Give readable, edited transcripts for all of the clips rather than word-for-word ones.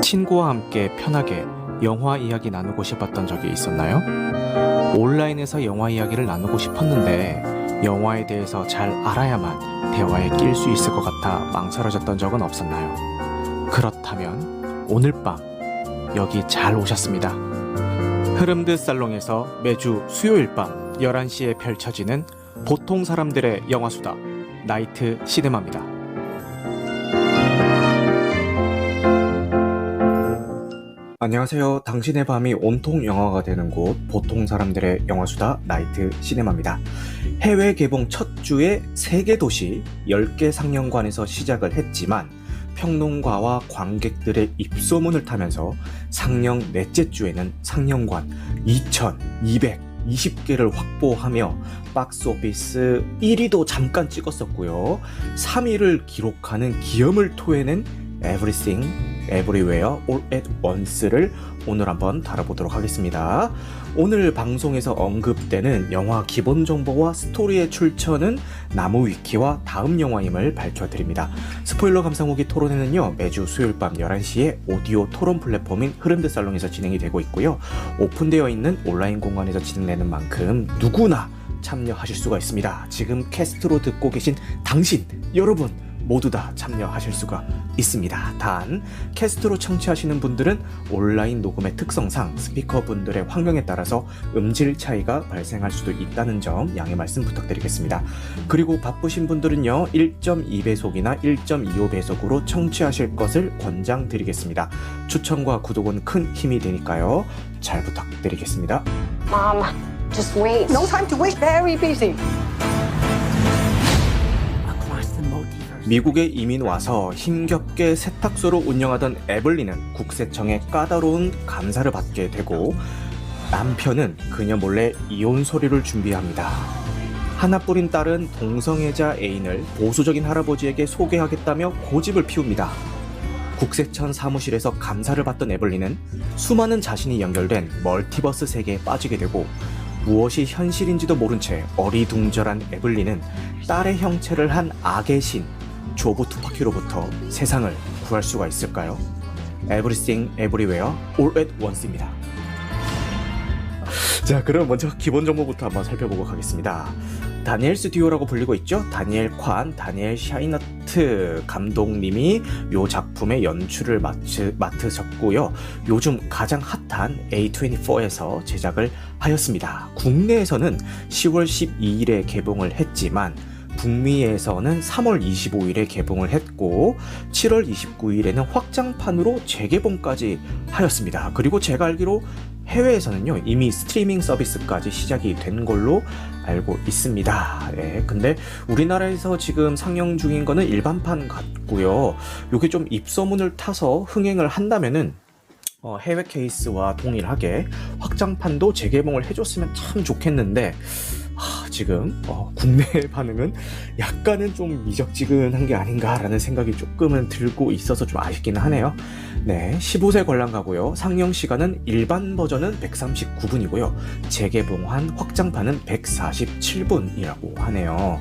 친구와 함께 편하게 영화 이야기 나누고 싶었던 적이 있었나요? 온라인에서 영화 이야기를 나누고 싶었는데 영화에 대해서 잘 알아야만 대화에 낄 수 있을 것 같아 망설여졌던 적은 없었나요? 그렇다면 오늘 밤 여기 잘 오셨습니다. 흐름드 살롱에서 매주 수요일 밤 11시에 펼쳐지는 보통 사람들의 영화수다 나이트 시네마입니다. 안녕하세요. 당신의 밤이 온통 영화가 되는 곳 보통 사람들의 영화수다 나이트 시네마입니다. 해외 개봉 첫 주에 3개 도시 10개 상영관에서 시작을 했지만 평론가와 관객들의 입소문을 타면서 상영 넷째 주에는 상영관 2,220개를 확보하며 박스오피스 1위도 잠깐 찍었었고요. 3위를 기록하는 기염을 토해낸 Everything, Everywhere, All at Once를 오늘 한번 다뤄보도록 하겠습니다. 오늘 방송에서 언급되는 영화 기본 정보와 스토리의 출처는 나무위키와 다음 영화임을 밝혀드립니다. 스포일러 감상 후기 토론회는요, 매주 수요일 밤 11시에 오디오 토론 플랫폼인 흐름드 살롱에서 진행이 되고 있고요. 오픈되어 있는 온라인 공간에서 진행되는 만큼 누구나 참여하실 수가 있습니다. 지금 캐스트로 듣고 계신 당신, 여러분 모두 다 참여하실 수가 있습니다. 단 캐스트로 청취하시는 분들은 온라인 녹음의 특성상 스피커분들의 환경에 따라서 음질 차이가 발생할 수도 있다는 점 양해 말씀 부탁드리겠습니다. 그리고 바쁘신 분들은요 1.2배속이나 1.25배속으로 청취하실 것을 권장드리겠습니다. 추천과 구독은 큰 힘이 되니까요. 잘 부탁드리겠습니다. Mom, just wait. No time to wait. Very busy. 미국에 이민 와서 힘겹게 세탁소로 운영하던 에블린은 국세청의 까다로운 감사를 받게 되고 남편은 그녀 몰래 이혼 서류를 준비합니다. 하나뿐인 딸은 동성애자 애인을 보수적인 할아버지에게 소개하겠다며 고집을 피웁니다. 국세청 사무실에서 감사를 받던 에블린은 수많은 자신이 연결된 멀티버스 세계에 빠지게 되고 무엇이 현실인지도 모른 채 어리둥절한 에블린은 딸의 형체를 한 악의 신 조보 투파키로부터 세상을 구할 수가 있을까요? Everything, Everywhere, All at Once입니다. 자, 그럼 먼저 기본 정보부터 한번 살펴보고 가겠습니다. 다니엘 스튜디오라고 불리고 있죠. 다니엘 관, 다니엘 샤이너트 감독님이 이 작품의 연출을 맡으셨고요. 요즘 가장 핫한 A24에서 제작을 하였습니다. 국내에서는 10월 12일에 개봉을 했지만 북미에서는 3월 25일에 개봉을 했고 7월 29일에는 확장판으로 재개봉까지 하였습니다. 그리고 제가 알기로 해외에서는요 이미 스트리밍 서비스까지 시작이 된 걸로 알고 있습니다. 네, 근데 우리나라에서 지금 상영 중인 거는 일반판 같고요. 이게 좀 입소문을 타서 흥행을 한다면은 해외 케이스와 동일하게 확장판도 재개봉을 해줬으면 참 좋겠는데 지금 국내 반응은 약간은 좀 미적지근한 게 아닌가라는 생각이 조금은 들고 있어서 좀 아쉽기는 하네요. 네, 15세 관람가고요. 상영 시간은 일반 버전은 139분이고요. 재개봉한 확장판은 147분이라고 하네요.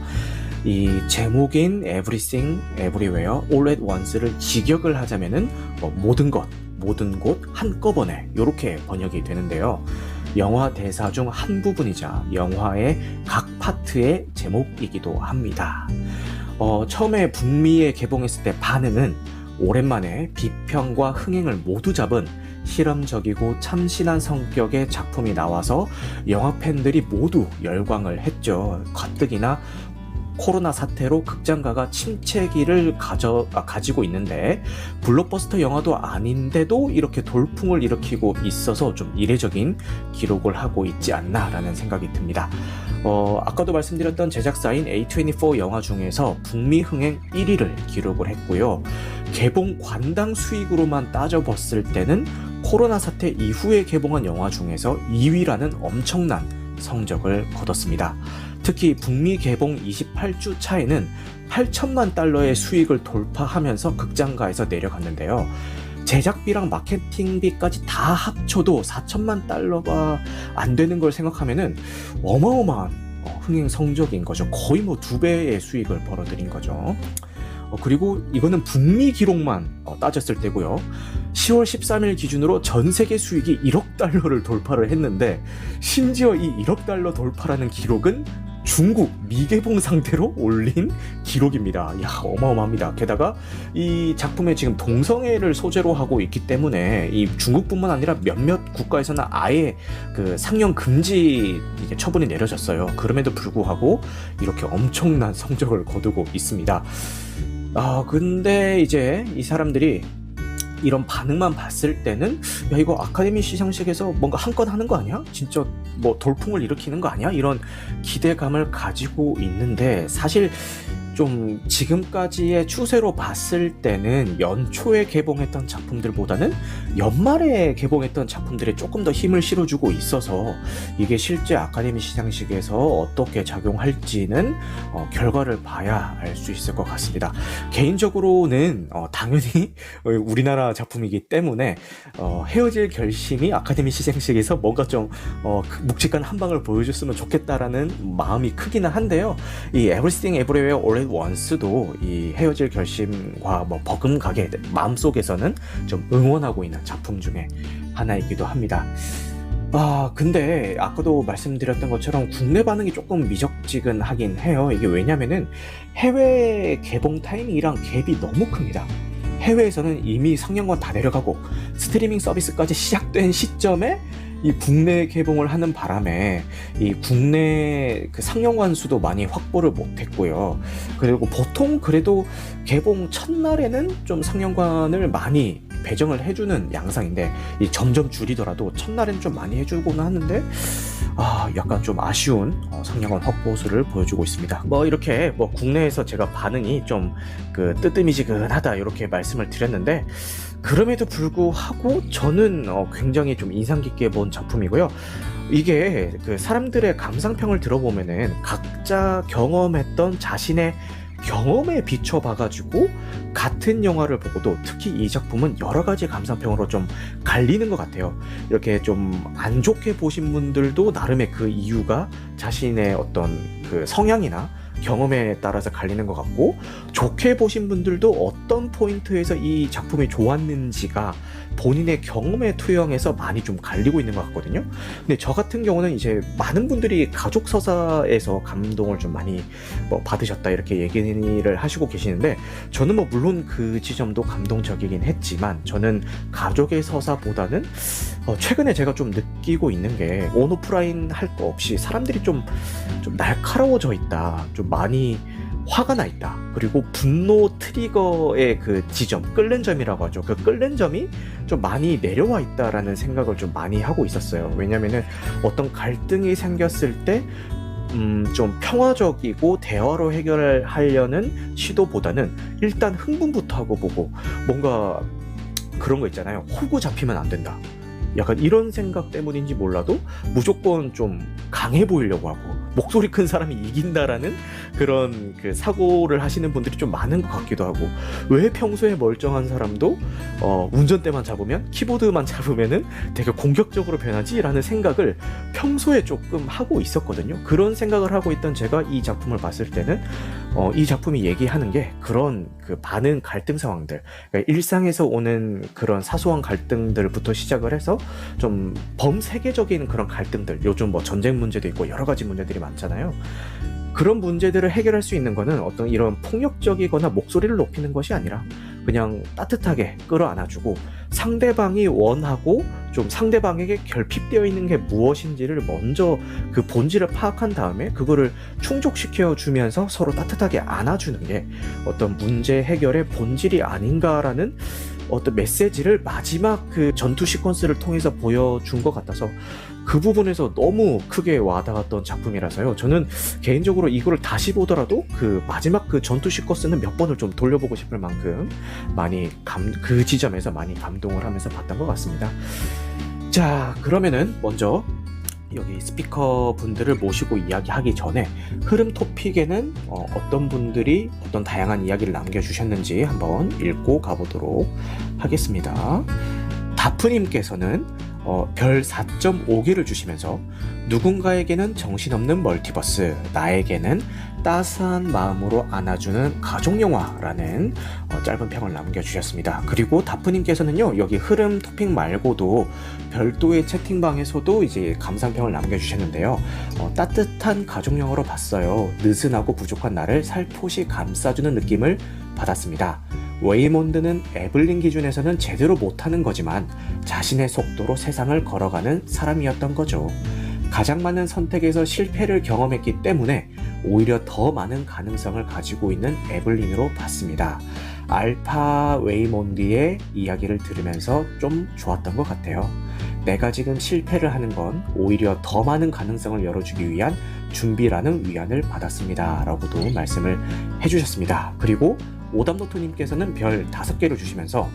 이 제목인 Everything, Everywhere, All at Once를 직역을 하자면은 모든 것, 모든 곳 한꺼번에 이렇게 번역이 되는데요. 영화 대사 중 한 부분이자 영화의 각 파트의 제목이기도 합니다. 처음에 북미에 개봉했을 때 반응은 오랜만에 비평과 흥행을 모두 잡은 실험적이고 참신한 성격의 작품이 나와서 영화 팬들이 모두 열광을 했죠. 가뜩이나 코로나 사태로 극장가가 침체기를 가지고 있는데 블록버스터 영화도 아닌데도 이렇게 돌풍을 일으키고 있어서 좀 이례적인 기록을 하고 있지 않나라는 생각이 듭니다. 아까도 말씀드렸던 제작사인 A24 영화 중에서 북미 흥행 1위를 기록을 했고요. 개봉 관당 수익으로만 따져봤을 때는 코로나 사태 이후에 개봉한 영화 중에서 2위라는 엄청난 성적을 거뒀습니다. 특히 북미 개봉 28주 차에는 8천만 달러의 수익을 돌파하면서 극장가에서 내려갔는데요. 제작비랑 마케팅비까지 다 합쳐도 4천만 달러가 안 되는 걸 생각하면은 어마어마한 흥행 성적인 거죠. 거의 뭐 2배의 수익을 벌어들인 거죠. 그리고 이거는 북미 기록만 따졌을 때고요. 10월 13일 기준으로 전 세계 수익이 1억 달러를 돌파를 했는데, 심지어 이 1억 달러 돌파라는 기록은 중국 미개봉 상태로 올린 기록입니다. 야, 어마어마합니다. 게다가 이 작품에 지금 동성애를 소재로 하고 있기 때문에 이 중국뿐만 아니라 몇몇 국가에서는 아예 그 상영 금지 이게 처분이 내려졌어요. 그럼에도 불구하고 이렇게 엄청난 성적을 거두고 있습니다. 근데 이제 이 사람들이 이런 반응만 봤을 때는, 야, 이거 아카데미 시상식에서 뭔가 한 건 하는 거 아니야? 진짜 뭐 돌풍을 일으키는 거 아니야? 이런 기대감을 가지고 있는데, 사실 좀 지금까지의 추세로 봤을 때는 연초에 개봉했던 작품들보다는 연말에 개봉했던 작품들에 조금 더 힘을 실어주고 있어서, 이게 실제 아카데미 시상식에서 어떻게 작용할지는 결과를 봐야 알 수 있을 것 같습니다. 개인적으로는 당연히 우리나라 작품이기 때문에 헤어질 결심이 아카데미 시상식에서 뭔가 좀 묵직한 한 방을 보여줬으면 좋겠다라는 마음이 크기는 한데요. 이 Everything Everywhere All at Once도 이 헤어질 결심과 뭐 버금가게 마음속에서는 좀 응원하고 있는 작품 중에 하나이기도 합니다. 근데 아까도 말씀드렸던 것처럼 국내 반응이 조금 미적지근하긴 해요. 이게 왜냐면은 해외 개봉 타이밍이랑 갭이 너무 큽니다. 해외에서는 이미 상영관 다 내려가고 스트리밍 서비스까지 시작된 시점에 이 국내 개봉을 하는 바람에 이 국내 그 상영관 수도 많이 확보를 못했고요. 그리고 보통 그래도 개봉 첫날에는 좀 상영관을 많이 배정을 해주는 양상인데, 이 점점 줄이더라도 첫날엔 좀 많이 해주고는 하는데, 약간 좀 아쉬운 상영관 확보 수를 보여주고 있습니다. 뭐 이렇게 뭐 국내에서 제가 반응이 좀 그 뜨뜨미지근하다 이렇게 말씀을 드렸는데, 그럼에도 불구하고 저는 굉장히 좀 인상 깊게 본 작품이고요. 이게 그 사람들의 감상평을 들어보면은 각자 경험했던 자신의 경험에 비춰봐가지고 같은 영화를 보고도 특히 이 작품은 여러 가지 감상평으로 좀 갈리는 것 같아요. 이렇게 좀 안 좋게 보신 분들도 나름의 그 이유가 자신의 어떤 그 성향이나 경험에 따라서 갈리는 것 같고, 좋게 보신 분들도 어떤 포인트에서 이 작품이 좋았는지가 본인의 경험에 투영해서 많이 좀 갈리고 있는 것 같거든요. 근데 저 같은 경우는 이제 많은 분들이 가족 서사에서 감동을 좀 많이 받으셨다 이렇게 얘기를 하시고 계시는데, 저는 뭐 물론 그 지점도 감동적이긴 했지만, 저는 가족의 서사보다는 최근에 제가 좀 느끼고 있는 게, 온오프라인 할 거 없이 사람들이 좀 날카로워져 있다, 좀 많이 화가 나 있다, 그리고 분노 트리거의 그 지점, 끓는 점이라고 하죠. 그 끓는 점이 좀 많이 내려와 있다라는 생각을 좀 많이 하고 있었어요. 왜냐면은 어떤 갈등이 생겼을 때 좀 평화적이고 대화로 해결하려는 시도보다는 일단 흥분부터 하고 보고, 뭔가 그런 거 있잖아요. 호구 잡히면 안 된다, 약간 이런 생각 때문인지 몰라도 무조건 좀 강해 보이려고 하고 목소리 큰 사람이 이긴다라는 그런 그 사고를 하시는 분들이 좀 많은 것 같기도 하고, 왜 평소에 멀쩡한 사람도 운전대만 잡으면, 키보드만 잡으면은 되게 공격적으로 변하지? 라는 생각을 평소에 조금 하고 있었거든요. 그런 생각을 하고 있던 제가 이 작품을 봤을 때는 이 작품이 얘기하는 게 그런 그 많은 갈등 상황들, 그러니까 일상에서 오는 그런 사소한 갈등들부터 시작을 해서 좀 범세계적인 그런 갈등들, 요즘 뭐 전쟁 문제도 있고 여러 가지 문제들이 많잖아요. 그런 문제들을 해결할 수 있는 거는 어떤 이런 폭력적이거나 목소리를 높이는 것이 아니라 그냥 따뜻하게 끌어안아주고, 상대방이 원하고 좀 상대방에게 결핍되어 있는 게 무엇인지를 먼저 그 본질을 파악한 다음에 그거를 충족시켜 주면서 서로 따뜻하게 안아주는 게 어떤 문제 해결의 본질이 아닌가라는 어떤 메시지를 마지막 그 전투 시퀀스를 통해서 보여준 것 같아서, 그 부분에서 너무 크게 와닿았던 작품이라서요. 저는 개인적으로 이거를 다시 보더라도 그 마지막 그 전투 시퀀스는 몇 번을 좀 돌려보고 싶을 만큼 많이 그 지점에서 많이 감동을 하면서 봤던 것 같습니다. 자, 그러면은 먼저 여기 스피커 분들을 모시고 이야기하기 전에 흐름 토픽에는 어떤 분들이 어떤 다양한 이야기를 남겨주셨는지 한번 읽고 가보도록 하겠습니다. 다프님께서는 별 4.5개를 주시면서 누군가에게는 정신없는 멀티버스, 나에게는 따스한 마음으로 안아주는 가족영화라는 짧은 평을 남겨주셨습니다. 그리고 다프님께서는요, 여기 흐름 토핑 말고도 별도의 채팅방에서도 이제 감상평을 남겨주셨는데요. 따뜻한 가족영화로 봤어요. 느슨하고 부족한 나를 살포시 감싸주는 느낌을 받았습니다. 웨이몬드는 에블린 기준에서는 제대로 못하는 거지만 자신의 속도로 세상을 걸어가는 사람이었던 거죠. 가장 많은 선택에서 실패를 경험했기 때문에 오히려 더 많은 가능성을 가지고 있는 에블린으로 봤습니다. 알파 웨이몬드의 이야기를 들으면서 좀 좋았던 것 같아요. 내가 지금 실패를 하는 건 오히려 더 많은 가능성을 열어주기 위한 준비라는 위안을 받았습니다. 라고도 말씀을 해주셨습니다. 그리고 오담노토님께서는 별 5개를 주시면서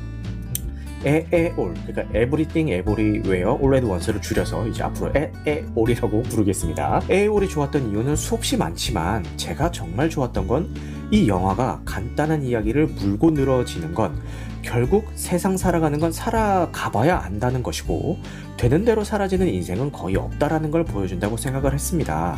all, 그러니까 everything, everywhere, all at once를 줄여서 이제 앞으로 all이라고 부르겠습니다. all이 좋았던 이유는 수없이 많지만 제가 정말 좋았던 건 이 영화가 간단한 이야기를 물고 늘어지는 건 결국 세상 살아가는 건 살아가봐야 안다는 것이고 되는 대로 사라지는 인생은 거의 없다라는 걸 보여준다고 생각을 했습니다.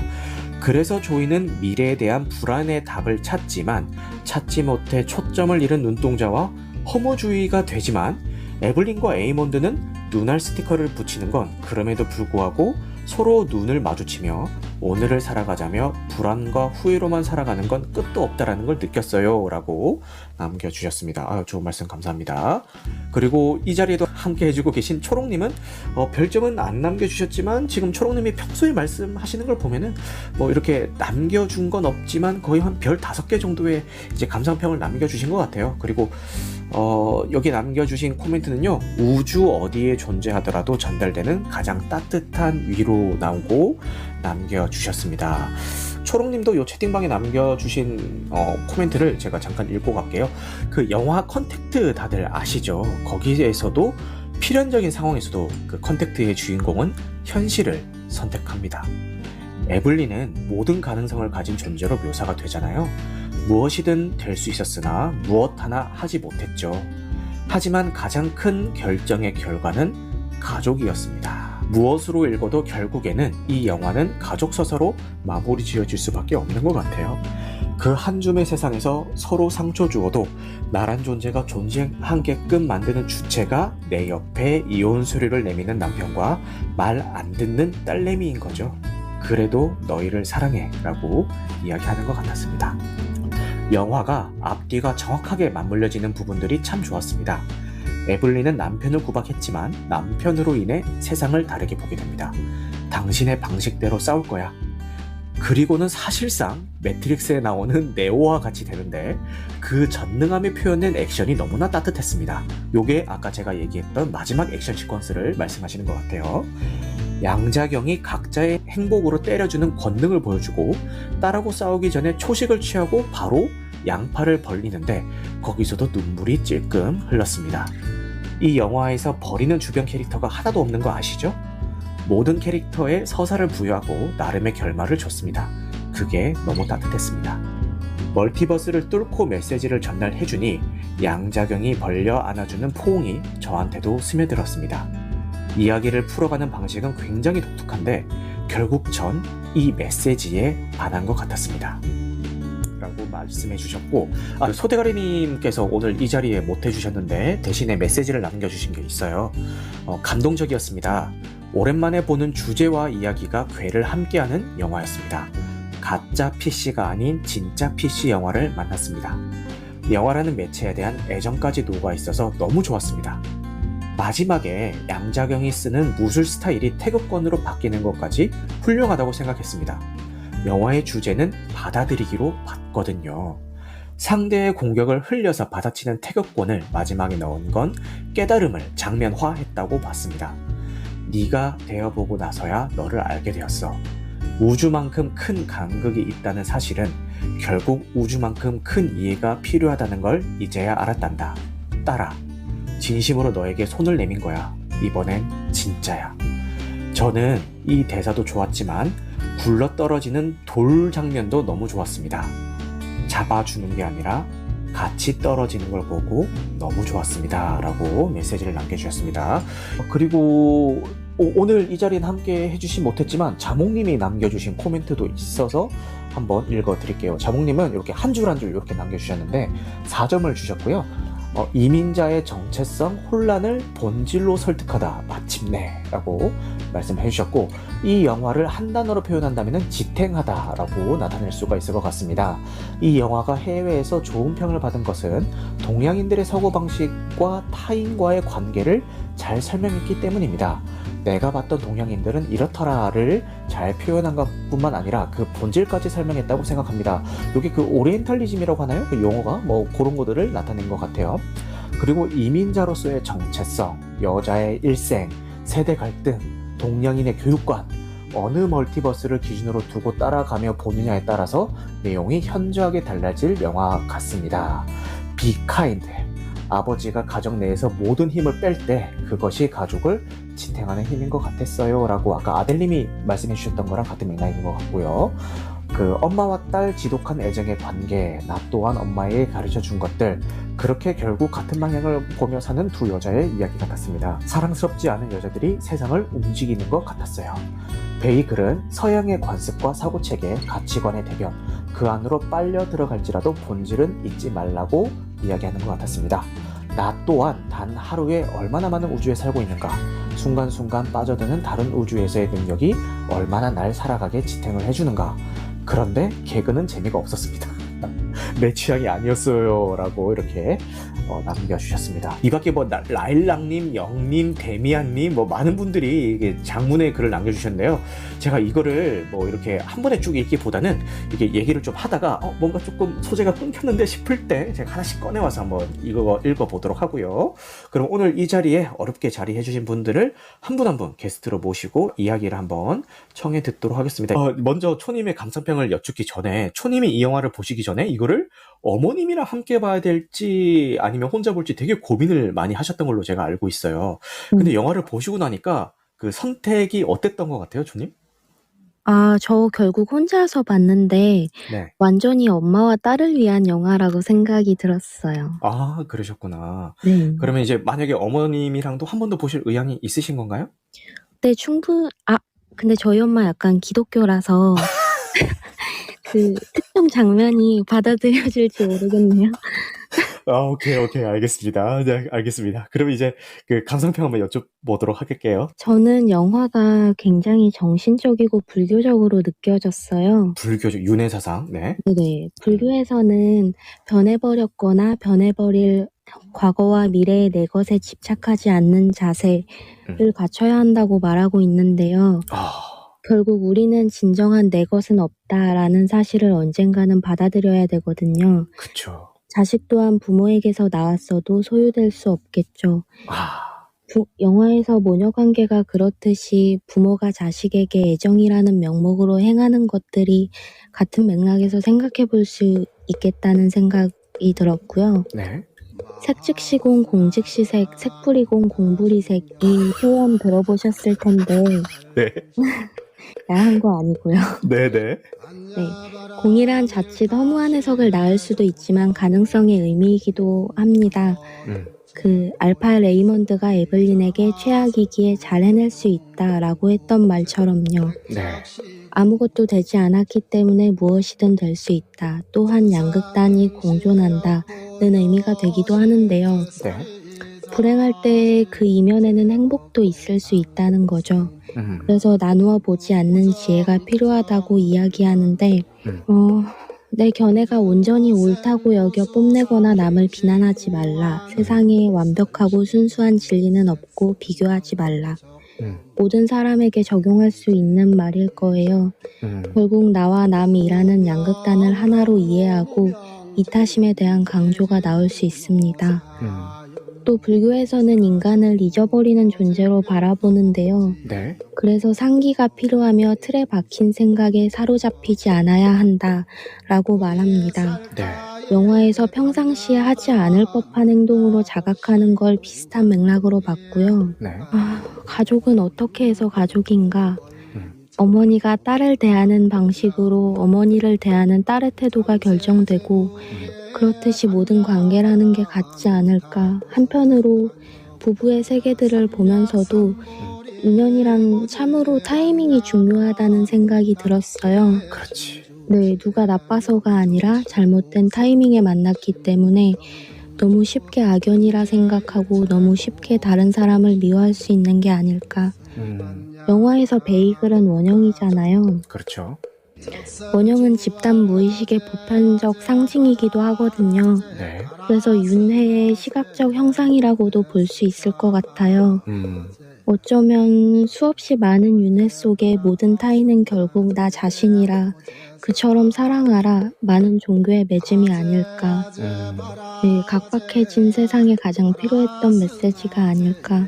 그래서 조이는 미래에 대한 불안의 답을 찾지만 찾지 못해 초점을 잃은 눈동자와 허무주의가 되지만 에블린과 에이몬드는 눈알 스티커를 붙이는 건 그럼에도 불구하고 서로 눈을 마주치며 오늘을 살아가자며 불안과 후회로만 살아가는 건 끝도 없다라는 걸 느꼈어요 라고 남겨주셨습니다. 좋은 말씀 감사합니다. 그리고 이 자리에도 함께 해주고 계신 초롱님은 별점은 안 남겨주셨지만 지금 초롱님이 평소에 말씀하시는 걸 보면은 뭐 이렇게 남겨준 건 없지만 거의 한 별 5개 정도의 이제 감상평을 남겨주신 것 같아요. 그리고 여기 남겨주신 코멘트는요, 우주 어디에 존재하더라도 전달되는 가장 따뜻한 위로 나오고 남겨주셨습니다. 초롱님도 요 채팅방에 남겨주신 코멘트를 제가 잠깐 읽고 갈게요. 그 영화 컨택트 다들 아시죠? 거기에서도 필연적인 상황에서도 그 컨택트의 주인공은 현실을 선택합니다. 에블린은 모든 가능성을 가진 존재로 묘사가 되잖아요. 무엇이든 될 수 있었으나 무엇 하나 하지 못했죠. 하지만 가장 큰 결정의 결과는 가족이었습니다. 무엇으로 읽어도 결국에는 이 영화는 가족 서사로 마무리 지어질 수밖에 없는 것 같아요. 그 한 줌의 세상에서 서로 상처 주어도 나란 존재가 존재하게끔 만드는 주체가 내 옆에 이혼 소리를 내미는 남편과 말 안 듣는 딸내미인 거죠. 그래도 너희를 사랑해 라고 이야기하는 것 같았습니다. 영화가 앞뒤가 정확하게 맞물려지는 부분들이 참 좋았습니다. 에블린은 남편을 구박했지만 남편으로 인해 세상을 다르게 보게 됩니다. 당신의 방식대로 싸울 거야. 그리고는 사실상 매트릭스에 나오는 네오와 같이 되는데 그 전능함이 표현된 액션이 너무나 따뜻했습니다. 요게 아까 제가 얘기했던 마지막 액션 시퀀스를 말씀하시는 것 같아요. 양자경이 각자의 행복으로 때려주는 권능을 보여주고 딸하고 싸우기 전에 초식을 취하고 바로 양팔을 벌리는데 거기서도 눈물이 찔끔 흘렀습니다. 이 영화에서 버리는 주변 캐릭터가 하나도 없는 거 아시죠? 모든 캐릭터에 서사를 부여하고 나름의 결말을 줬습니다. 그게 너무 따뜻했습니다. 멀티버스를 뚫고 메시지를 전달해주니 양자경이 벌려 안아주는 포옹이 저한테도 스며들었습니다. 이야기를 풀어가는 방식은 굉장히 독특한데 결국 전 이 메시지에 반한 것 같았습니다. 라고 말씀해 주셨고, 소대가리님께서 오늘 이 자리에 못 해주셨는데 대신에 메시지를 남겨주신 게 있어요. 감동적이었습니다. 오랜만에 보는 주제와 이야기가 궤를 함께하는 영화였습니다. 가짜 PC가 아닌 진짜 PC 영화를 만났습니다. 영화라는 매체에 대한 애정까지 녹아있어서 너무 좋았습니다. 마지막에 양자경이 쓰는 무술 스타일이 태극권으로 바뀌는 것까지 훌륭하다고 생각했습니다. 영화의 주제는 받아들이기로 봤거든요. 상대의 공격을 흘려서 받아치는 태극권을 마지막에 넣은 건 깨달음을 장면화했다고 봤습니다. 네가 되어보고 나서야 너를 알게 되었어. 우주만큼 큰 간극이 있다는 사실은 결국 우주만큼 큰 이해가 필요하다는 걸 이제야 알았단다. 딸아, 진심으로 너에게 손을 내민 거야. 이번엔 진짜야. 저는 이 대사도 좋았지만 굴러떨어지는 돌 장면도 너무 좋았습니다. 잡아주는 게 아니라 같이 떨어지는 걸 보고 너무 좋았습니다 라고 메시지를 남겨주셨습니다. 그리고 오늘 이 자리는 함께 해주시 못했지만 자몽님이 남겨주신 코멘트도 있어서 한번 읽어드릴게요. 자몽님은 이렇게 한 줄 한 줄 이렇게 남겨주셨는데 4점을 주셨고요. 이민자의 정체성 혼란을 본질로 설득하다 마침내 라고 말씀해 주셨고, 이 영화를 한 단어로 표현한다면 지탱하다 라고 나타낼 수가 있을 것 같습니다. 이 영화가 해외에서 좋은 평을 받은 것은 동양인들의 사고방식과 타인과의 관계를 잘 설명했기 때문입니다. 내가 봤던 동양인들은 이렇더라를 잘 표현한 것뿐만 아니라 그 본질까지 설명했다고 생각합니다. 이게 그 오리엔탈리즘이라고 하나요? 그 용어가 뭐 그런 것들을 나타낸 것 같아요. 그리고 이민자로서의 정체성, 여자의 일생, 세대 갈등, 동양인의 교육관, 어느 멀티버스를 기준으로 두고 따라가며 보느냐에 따라서 내용이 현저하게 달라질 영화 같습니다. Be kind. 아버지가 가정 내에서 모든 힘을 뺄 때 그것이 가족을 지탱하는 힘인 것 같았어요 라고 아까 아델님이 말씀해 주셨던 거랑 같은 맥락인 것 같고요. 그 엄마와 딸 지독한 애정의 관계, 나 또한 엄마에게 가르쳐 준 것들, 그렇게 결국 같은 방향을 보며 사는 두 여자의 이야기 같았습니다. 사랑스럽지 않은 여자들이 세상을 움직이는 것 같았어요. 베이글은 서양의 관습과 사고체계, 가치관의 대변, 그 안으로 빨려 들어갈지라도 본질은 잊지 말라고 이야기하는 것 같았습니다. 나 또한 단 하루에 얼마나 많은 우주에 살고 있는가, 순간순간 빠져드는 다른 우주에서의 능력이 얼마나 날 살아가게 지탱을 해주는가. 그런데 개그는 재미가 없었습니다. 내 취향이 아니었어요 라고 이렇게 남겨주셨습니다. 이 밖에 뭐 라일락님, 영님, 데미안님 뭐 많은 분들이 이게 장문의 글을 남겨주셨는데요. 제가 이거를 뭐 이렇게 한 번에 쭉 읽기보다는 이렇게 얘기를 좀 하다가 뭔가 조금 소재가 끊겼는데 싶을 때 제가 하나씩 꺼내와서 한번 이거 읽어보도록 하고요. 그럼 오늘 이 자리에 어렵게 자리해주신 분들을 한 분 한 분 게스트로 모시고 이야기를 한번 청해 듣도록 하겠습니다. 먼저 초님의 감상평을 여쭙기 전에, 초님이 이 영화를 보시기 전에 이거를 어머님이랑 함께 봐야 될지 아니면 혼자 볼지 되게 고민을 많이 하셨던 걸로 제가 알고 있어요. 근데 영화를 보시고 나니까 그 선택이 어땠던 것 같아요, 초님? 저 결국 혼자서 봤는데 네. 완전히 엄마와 딸을 위한 영화라고 생각이 들었어요. 아, 그러셨구나. 네. 그러면 이제 만약에 어머님이랑도 한 번 더 보실 의향이 있으신 건가요? 네, 근데 저희 엄마 약간 기독교라서 그 특정 장면이 받아들여질지 모르겠네요. 오케이, 알겠습니다. 네, 알겠습니다. 그럼 이제 그 감상평 한번 여쭤보도록 할게요. 저는 영화가 굉장히 정신적이고 불교적으로 느껴졌어요. 불교적 윤회사상, 네. 네네. 불교에서는 변해버렸거나 변해버릴 과거와 미래의 내 것에 집착하지 않는 자세를 갖춰야 한다고 말하고 있는데요. 결국 우리는 진정한 내 것은 없다라는 사실을 언젠가는 받아들여야 되거든요. 그쵸. 자식 또한 부모에게서 나왔어도 소유될 수 없겠죠. 영화에서 모녀관계가 그렇듯이 부모가 자식에게 애정이라는 명목으로 행하는 것들이 같은 맥락에서 생각해 볼 수 있겠다는 생각이 들었고요. 네. 색즉시공 공즉시색, 색불이공 공불이색, 이 표현 들어보셨을 텐데 네. 야한 거 아니고요. 네네. 네. 공이란 자칫 허무한 해석을 낳을 수도 있지만 가능성의 의미이기도 합니다. 그 알파 레이먼드가 에블린에게 최악이기에 잘 해낼 수 있다라고 했던 말처럼요. 네. 아무것도 되지 않았기 때문에 무엇이든 될 수 있다. 또한 양극단이 공존한다는 의미가 되기도 하는데요. 네. 불행할 때 그 이면에는 행복도 있을 수 있다는 거죠. 그래서 나누어 보지 않는 지혜가 필요하다고 이야기하는데 내 견해가 온전히 옳다고 여겨 뽐내거나 남을 비난하지 말라. 세상에 완벽하고 순수한 진리는 없고 비교하지 말라. 모든 사람에게 적용할 수 있는 말일 거예요. 결국 나와 남이라는 양극단을 하나로 이해하고 이타심에 대한 강조가 나올 수 있습니다. 또 불교에서는 인간을 잊어버리는 존재로 바라보는데요. 네. 그래서 상기가 필요하며 틀에 박힌 생각에 사로잡히지 않아야 한다라고 말합니다. 네. 영화에서 평상시에 하지 않을 법한 행동으로 자각하는 걸 비슷한 맥락으로 봤고요. 네. 가족은 어떻게 해서 가족인가? 어머니가 딸을 대하는 방식으로 어머니를 대하는 딸의 태도가 결정되고 그렇듯이 모든 관계라는 게 같지 않을까. 한편으로 부부의 세계들을 보면서도 인연이란 참으로 타이밍이 중요하다는 생각이 들었어요. 그렇지. 네, 누가 나빠서가 아니라 잘못된 타이밍에 만났기 때문에 너무 쉽게 악연이라 생각하고 너무 쉽게 다른 사람을 미워할 수 있는 게 아닐까. 영화에서 베이글은 원형이잖아요. 그렇죠. 원형은 집단 무의식의 보편적 상징이기도 하거든요. 네. 그래서 윤회의 시각적 형상이라고도 볼 수 있을 것 같아요. 어쩌면 수없이 많은 윤회 속의 모든 타인은 결국 나 자신이라 그처럼 사랑하라 많은 종교의 맺음이 아닐까. 네, 각박해진 세상에 가장 필요했던 메시지가 아닐까.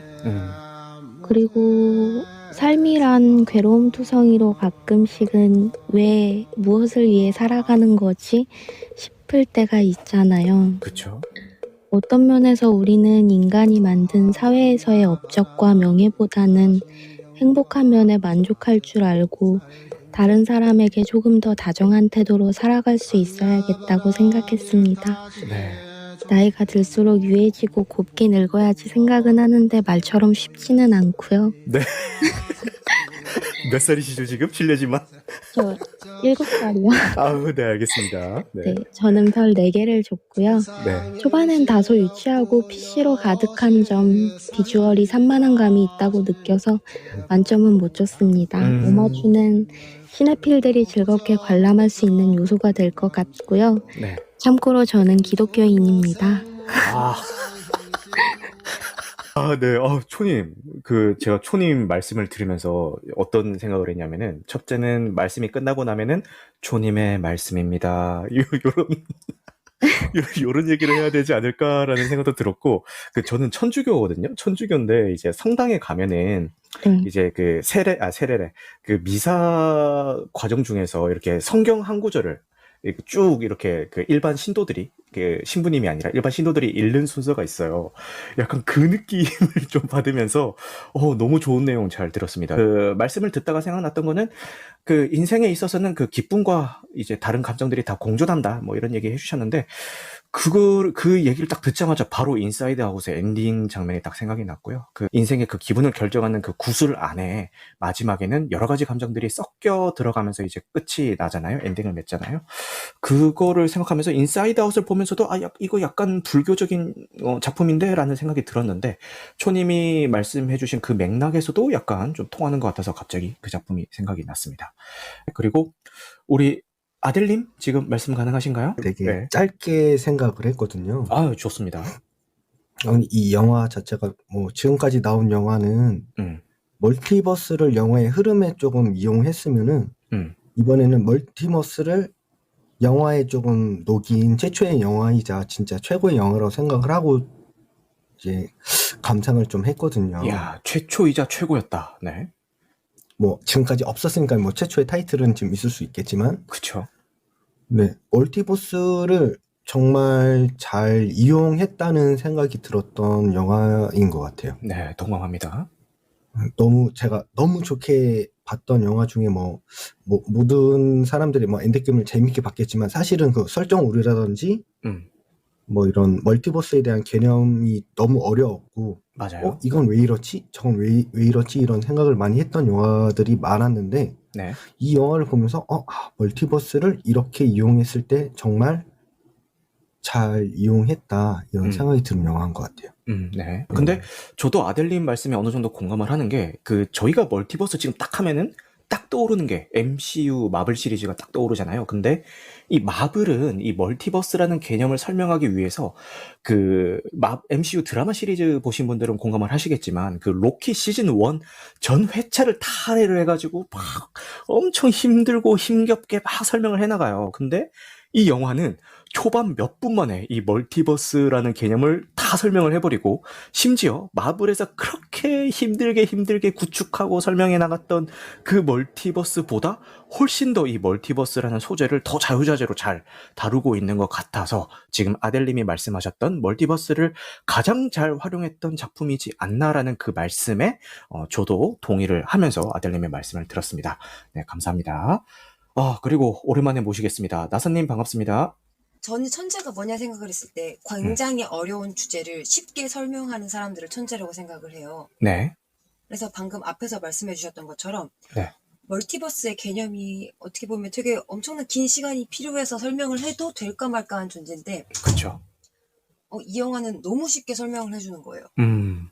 그리고 삶이란 괴로움투성이로 가끔씩은 왜 무엇을 위해 살아가는 거지 싶을 때가 있잖아요. 그렇죠. 어떤 면에서 우리는 인간이 만든 사회에서의 업적과 명예보다는 행복한 면에 만족할 줄 알고 다른 사람에게 조금 더 다정한 태도로 살아갈 수 있어야겠다고 생각했습니다. 네. 나이가 들수록 유해지고 곱게 늙어야지 생각은 하는데 말처럼 쉽지는 않고요. 네. 몇 살이시죠 지금? 실례지만. 저 7살이요. 아우, 네, 알겠습니다. 네, 저는 별 4개를 줬고요. 네. 초반엔 다소 유치하고 PC로 가득한 점, 비주얼이 산만한 감이 있다고 느껴서 만점은 못 줬습니다. 오마주는 시네필들이 즐겁게 관람할 수 있는 요소가 될 것 같고요. 네. 참고로 저는 기독교인입니다. 네. 초님. 제가 초님 말씀을 들으면서 어떤 생각을 했냐면은, 첫째는 말씀이 끝나고 나면은, 초님의 말씀입니다. 요런 얘기를 해야 되지 않을까라는 생각도 들었고, 저는 천주교거든요. 천주교인데, 이제 성당에 가면은, 네. 이제 세례래. 미사 과정 중에서 이렇게 성경 한 구절을 이렇게 쭉 이렇게 일반 신도들이, 신부님이 아니라 일반 신도들이 읽는 순서가 있어요. 약간 그 느낌을 좀 받으면서, 너무 좋은 내용 잘 들었습니다. 말씀을 듣다가 생각났던 거는, 인생에 있어서는 기쁨과 이제 다른 감정들이 다 공존한다, 뭐 이런 얘기 해주셨는데, 그 얘기를 딱 듣자마자 바로 인사이드 아웃의 엔딩 장면이 딱 생각이 났고요. 인생의 기분을 결정하는 구술 안에 마지막에는 여러 가지 감정들이 섞여 들어가면서 이제 끝이 나잖아요. 엔딩을 맺잖아요. 그거를 생각하면서 인사이드 아웃을 보면서도 이거 약간 불교적인 작품인데 라는 생각이 들었는데, 초님이 말씀해주신 그 맥락에서도 약간 좀 통하는 것 같아서 갑자기 그 작품이 생각이 났습니다. 그리고 우리 아델님 지금 말씀 가능하신가요? 되게 네. 짧게 생각을 했거든요. 좋습니다. 이 영화 자체가 지금까지 나온 영화는 멀티버스를 영화의 흐름에 조금 이용했으면은 이번에는 멀티버스를 영화에 조금 녹인 최초의 영화이자 진짜 최고의 영화라고 생각을 하고 이제 감상을 좀 했거든요. 이야, 최초이자 최고였다. 네. 지금까지 없었으니까 최초의 타이틀은 지금 있을 수 있겠지만, 그쵸. 네, 멀티버스를 정말 잘 이용했다는 생각이 들었던 영화인 것 같아요. 네, 동감합니다. 제가 너무 좋게 봤던 영화 중에 모든 사람들이 엔드게임을 재밌게 봤겠지만, 사실은 설정 오류라든지, 이런 멀티버스에 대한 개념이 너무 어려웠고, 맞아요. 이건 왜 이렇지? 저건 왜 이렇지? 이런 생각을 많이 했던 영화들이 많았는데, 네. 이 영화를 보면서, 멀티버스를 이렇게 이용했을 때 정말 잘 이용했다, 이런 생각이 드는 영화인 것 같아요. 네. 근데 저도 아델님 말씀에 어느 정도 공감을 하는 게, 저희가 멀티버스 지금 딱 하면은 딱 떠오르는 게 MCU 마블 시리즈가 딱 떠오르잖아요. 근데 이 마블은 이 멀티버스라는 개념을 설명하기 위해서 MCU 드라마 시리즈 보신 분들은 공감을 하시겠지만, 로키 시즌 1 전 회차를 다 할애를 해가지고 막 엄청 힘들고 힘겹게 막 설명을 해나가요. 근데 이 영화는 초반 몇 분 만에 이 멀티버스라는 개념을 다 설명을 해버리고, 심지어 마블에서 그렇게 힘들게 구축하고 설명해 나갔던 그 멀티버스보다 훨씬 더 이 멀티버스라는 소재를 더 자유자재로 잘 다루고 있는 것 같아서, 지금 아델님이 말씀하셨던 멀티버스를 가장 잘 활용했던 작품이지 않나라는 그 말씀에 저도 동의를 하면서 아델님의 말씀을 들었습니다. 네, 감사합니다. 그리고 오랜만에 모시겠습니다. 나선님 반갑습니다. 저는 천재가 뭐냐 생각을 했을 때 굉장히 어려운 주제를 쉽게 설명하는 사람들을 천재라고 생각을 해요. 네. 그래서 방금 앞에서 말씀해 주셨던 것처럼 네. 멀티버스의 개념이 어떻게 보면 되게 엄청난 긴 시간이 필요해서 설명을 해도 될까 말까한 존재인데 그쵸. 이 영화는 너무 쉽게 설명을 해주는 거예요.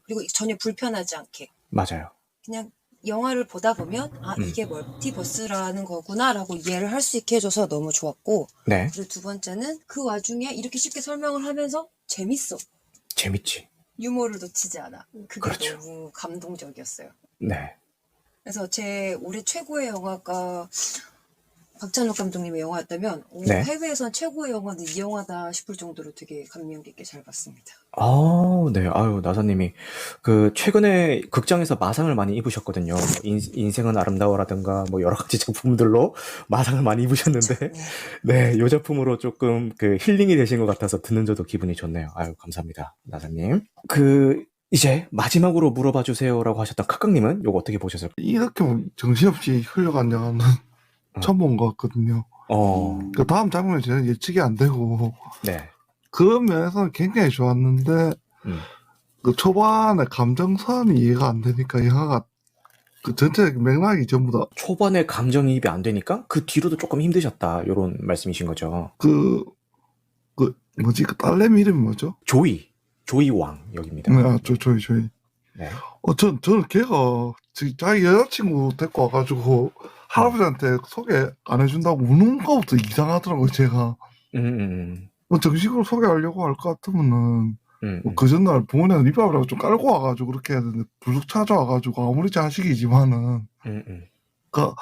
그리고 전혀 불편하지 않게. 맞아요. 그냥 영화를 보다 보면 이게 멀티버스라는 거구나라고 이해를 할 수 있게 해줘서 너무 좋았고 네. 그리고 두 번째는 그 와중에 이렇게 쉽게 설명을 하면서 재밌어. 재밌지. 유머를 놓치지 않아. 그게 그렇죠. 너무 감동적이었어요. 네. 그래서 제 올해 최고의 영화가 박찬욱 감독님의 영화였다면 네. 해외에선 최고의 영화는 이 영화다 싶을 정도로 되게 감명 깊게 잘 봤습니다. 네. 아유, 나사님이 최근에 극장에서 마상을 많이 입으셨거든요. 인생은 아름다워라든가 뭐 여러 가지 작품들로 마상을 많이 입으셨는데, 네. 네, 요 작품으로 조금 힐링이 되신 것 같아서 듣는 저도 기분이 좋네요. 아유, 감사합니다. 나사님. 이제 마지막으로 물어봐 주세요라고 하셨던 카깡님은 요거 어떻게 보셨어요? 이렇게 정신없이 흘러간 영화는 처음 본 것 같거든요. 그 다음 장면이 저는 예측이 안 되고 네. 그런 면에서는 굉장히 좋았는데 그 초반에 감정선이 이해가 안 되니까 영화가 그 전체 맥락이 전부 다 초반에 감정이입이 안 되니까 그 뒤로도 조금 힘드셨다 요런 말씀이신 거죠. 그 딸내미 이름이 뭐죠? 조이 왕 여기입니다. 네, 조이. 네. 저는 걔가 자기 여자친구 데리고 와가지고 할아버지한테 소개 안 해준다고 우는 거부터 이상하더라고요, 제가. 정식으로 소개하려고 할 것 같으면은, 그 전날 부모님한테 밑밥이라고 좀 깔고 와가지고 그렇게 해야 되는데, 불쑥 찾아와가지고 아무리 자식이지만은, 그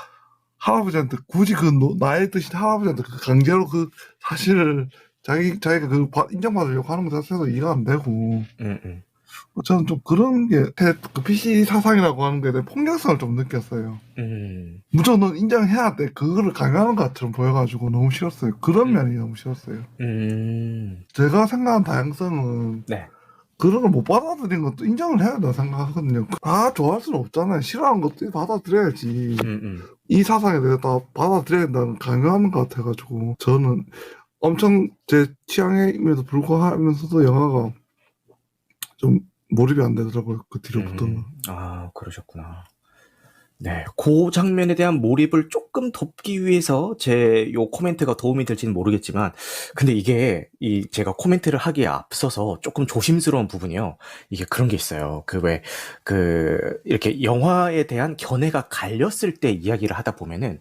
할아버지한테 굳이 나이 드신 할아버지한테 강제로 사실을 자기가 인정받으려고 하는 것 자체도 이해가 안 되고, 저는 좀 그런 게, 그 PC 사상이라고 하는 거에 대해 폭력성을 좀 느꼈어요. 무조건 인정해야 돼. 그거를 강요하는 것 같처럼 보여가지고 너무 싫었어요. 그런 면이 너무 싫었어요. 제가 생각하는 다양성은, 네. 그런 걸 못 받아들인 것도 인정을 해야 된다고 생각하거든요. 다 좋아할 수는 없잖아요. 싫어하는 것도 받아들여야지. 이 사상에 대해서 다 받아들여야 된다는 강요하는 것 같아가지고, 저는 엄청 제 취향임에도 불구하면서도 영화가 좀 몰입이 안 되더라고요. 그 뒤로부터는. 그러셨구나. 네, 그 장면에 대한 몰입을 조금 덮기 위해서 제 요 코멘트가 도움이 될지는 모르겠지만, 근데 이게 제가 코멘트를 하기에 앞서서 조금 조심스러운 부분이요. 이게 그런 게 있어요. 이렇게 영화에 대한 견해가 갈렸을 때 이야기를 하다 보면은,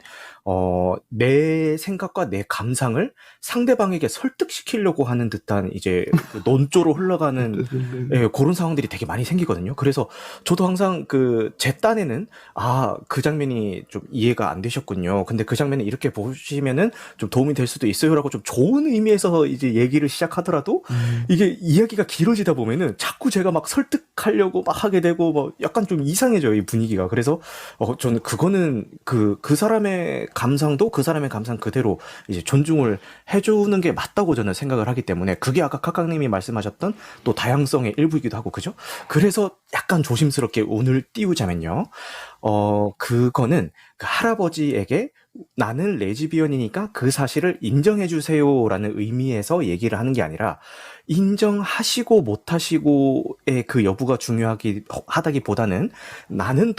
내 생각과 내 감상을 상대방에게 설득시키려고 하는 듯한 이제 논조로 흘러가는 예, 그런 상황들이 되게 많이 생기거든요. 그래서 저도 항상 제 딴에는 그 장면이 좀 이해가 안 되셨군요. 근데 그 장면을 이렇게 보시면은 좀 도움이 될 수도 있어요라고 좀 좋은 의미에서 이제 얘기를 시작하더라도 이게 이야기가 길어지다 보면은 자꾸 제가 막 설득하려고 막 하게 되고 뭐 약간 좀 이상해져요, 이 분위기가. 그래서 저는 그거는 그 사람의 감상도 그 사람의 감상 그대로 이제 존중을 해주는 게 맞다고 저는 생각을 하기 때문에 그게 아까 카카님이 말씀하셨던 또 다양성의 일부이기도 하고 그죠? 그래서 약간 조심스럽게 운을 띄우자면요. 그거는 그 할아버지에게 나는 레즈비언이니까 그 사실을 인정해주세요라는 의미에서 얘기를 하는 게 아니라 인정하시고 못하시고의 그 여부가 하다기보다는 나는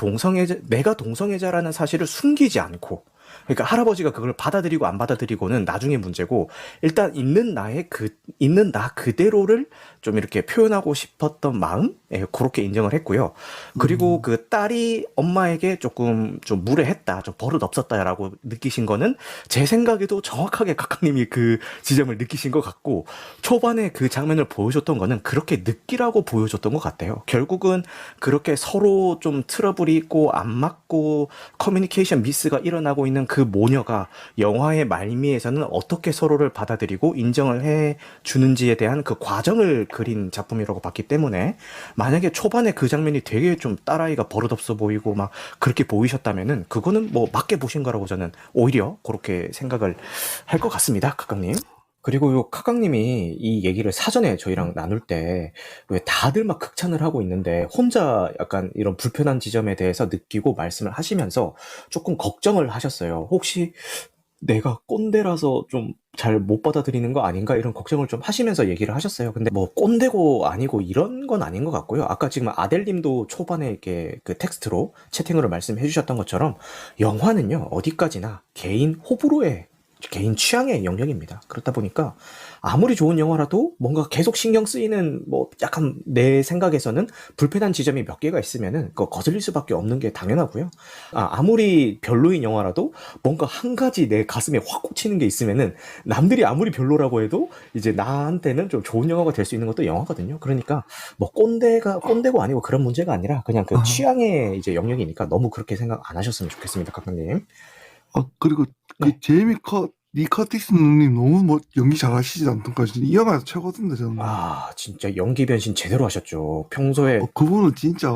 내가 동성애자라는 사실을 숨기지 않고 그러니까 할아버지가 그걸 받아들이고 안 받아들이고는 나중에 문제고 일단 있는 나 그대로를 좀 이렇게 표현하고 싶었던 마음 그렇게 인정을 했고요. 그리고 그 딸이 엄마에게 조금 좀 무례했다, 좀 버릇 없었다라고 느끼신 거는 제 생각에도 정확하게 각각님이 그 지점을 느끼신 것 같고 초반에 그 장면을 보여줬던 거는 그렇게 느끼라고 보여줬던 것 같아요. 결국은 그렇게 서로 좀 트러블이 있고 안 맞고 커뮤니케이션 미스가 일어나고 있는 그 모녀가 영화의 말미에서는 어떻게 서로를 받아들이고 인정을 해주는지에 대한 그 과정을 그린 작품이라고 봤기 때문에 만약에 초반에 그 장면이 되게 좀 딸아이가 버릇없어 보이고 막 그렇게 보이셨다면은 그거는 뭐 맞게 보신 거라고 저는 오히려 그렇게 생각을 할 것 같습니다, 카깡님. 그리고 요 카깡님이 이 얘기를 사전에 저희랑 나눌 때 왜 다들 막 극찬을 하고 있는데 혼자 약간 이런 불편한 지점에 대해서 느끼고 말씀을 하시면서 조금 걱정을 하셨어요. 혹시 내가 꼰대라서 좀 잘 못 받아들이는 거 아닌가 이런 걱정을 좀 하시면서 얘기를 하셨어요. 근데 뭐 꼰대고 아니고 이런 건 아닌 것 같고요. 아까 지금 아델님도 초반에 이렇게 그 텍스트로 채팅으로 말씀해 주셨던 것처럼 영화는요, 어디까지나 개인 호불호의 개인 취향의 영역입니다. 그렇다 보니까 아무리 좋은 영화라도 뭔가 계속 신경 쓰이는 뭐 약간 내 생각에서는 불편한 지점이 몇 개가 있으면은 그거 거슬릴 수밖에 없는 게 당연하고요. 아무리 별로인 영화라도 뭔가 한 가지 내 가슴에 확 꽂히는 게 있으면은 남들이 아무리 별로라고 해도 이제 나한테는 좀 좋은 영화가 될 수 있는 것도 영화거든요. 그러니까 뭐 꼰대고 아니고 그런 문제가 아니라 그냥 그 취향의 이제 영역이니까 너무 그렇게 생각 안 하셨으면 좋겠습니다, 각각님. 그리고 그 네. 제이미 리 커티스 누님 너무 뭐 연기 잘하시지 않던가. 이 영화에서 최고던데 저는. 진짜 연기 변신 제대로 하셨죠. 평소에 그분은 진짜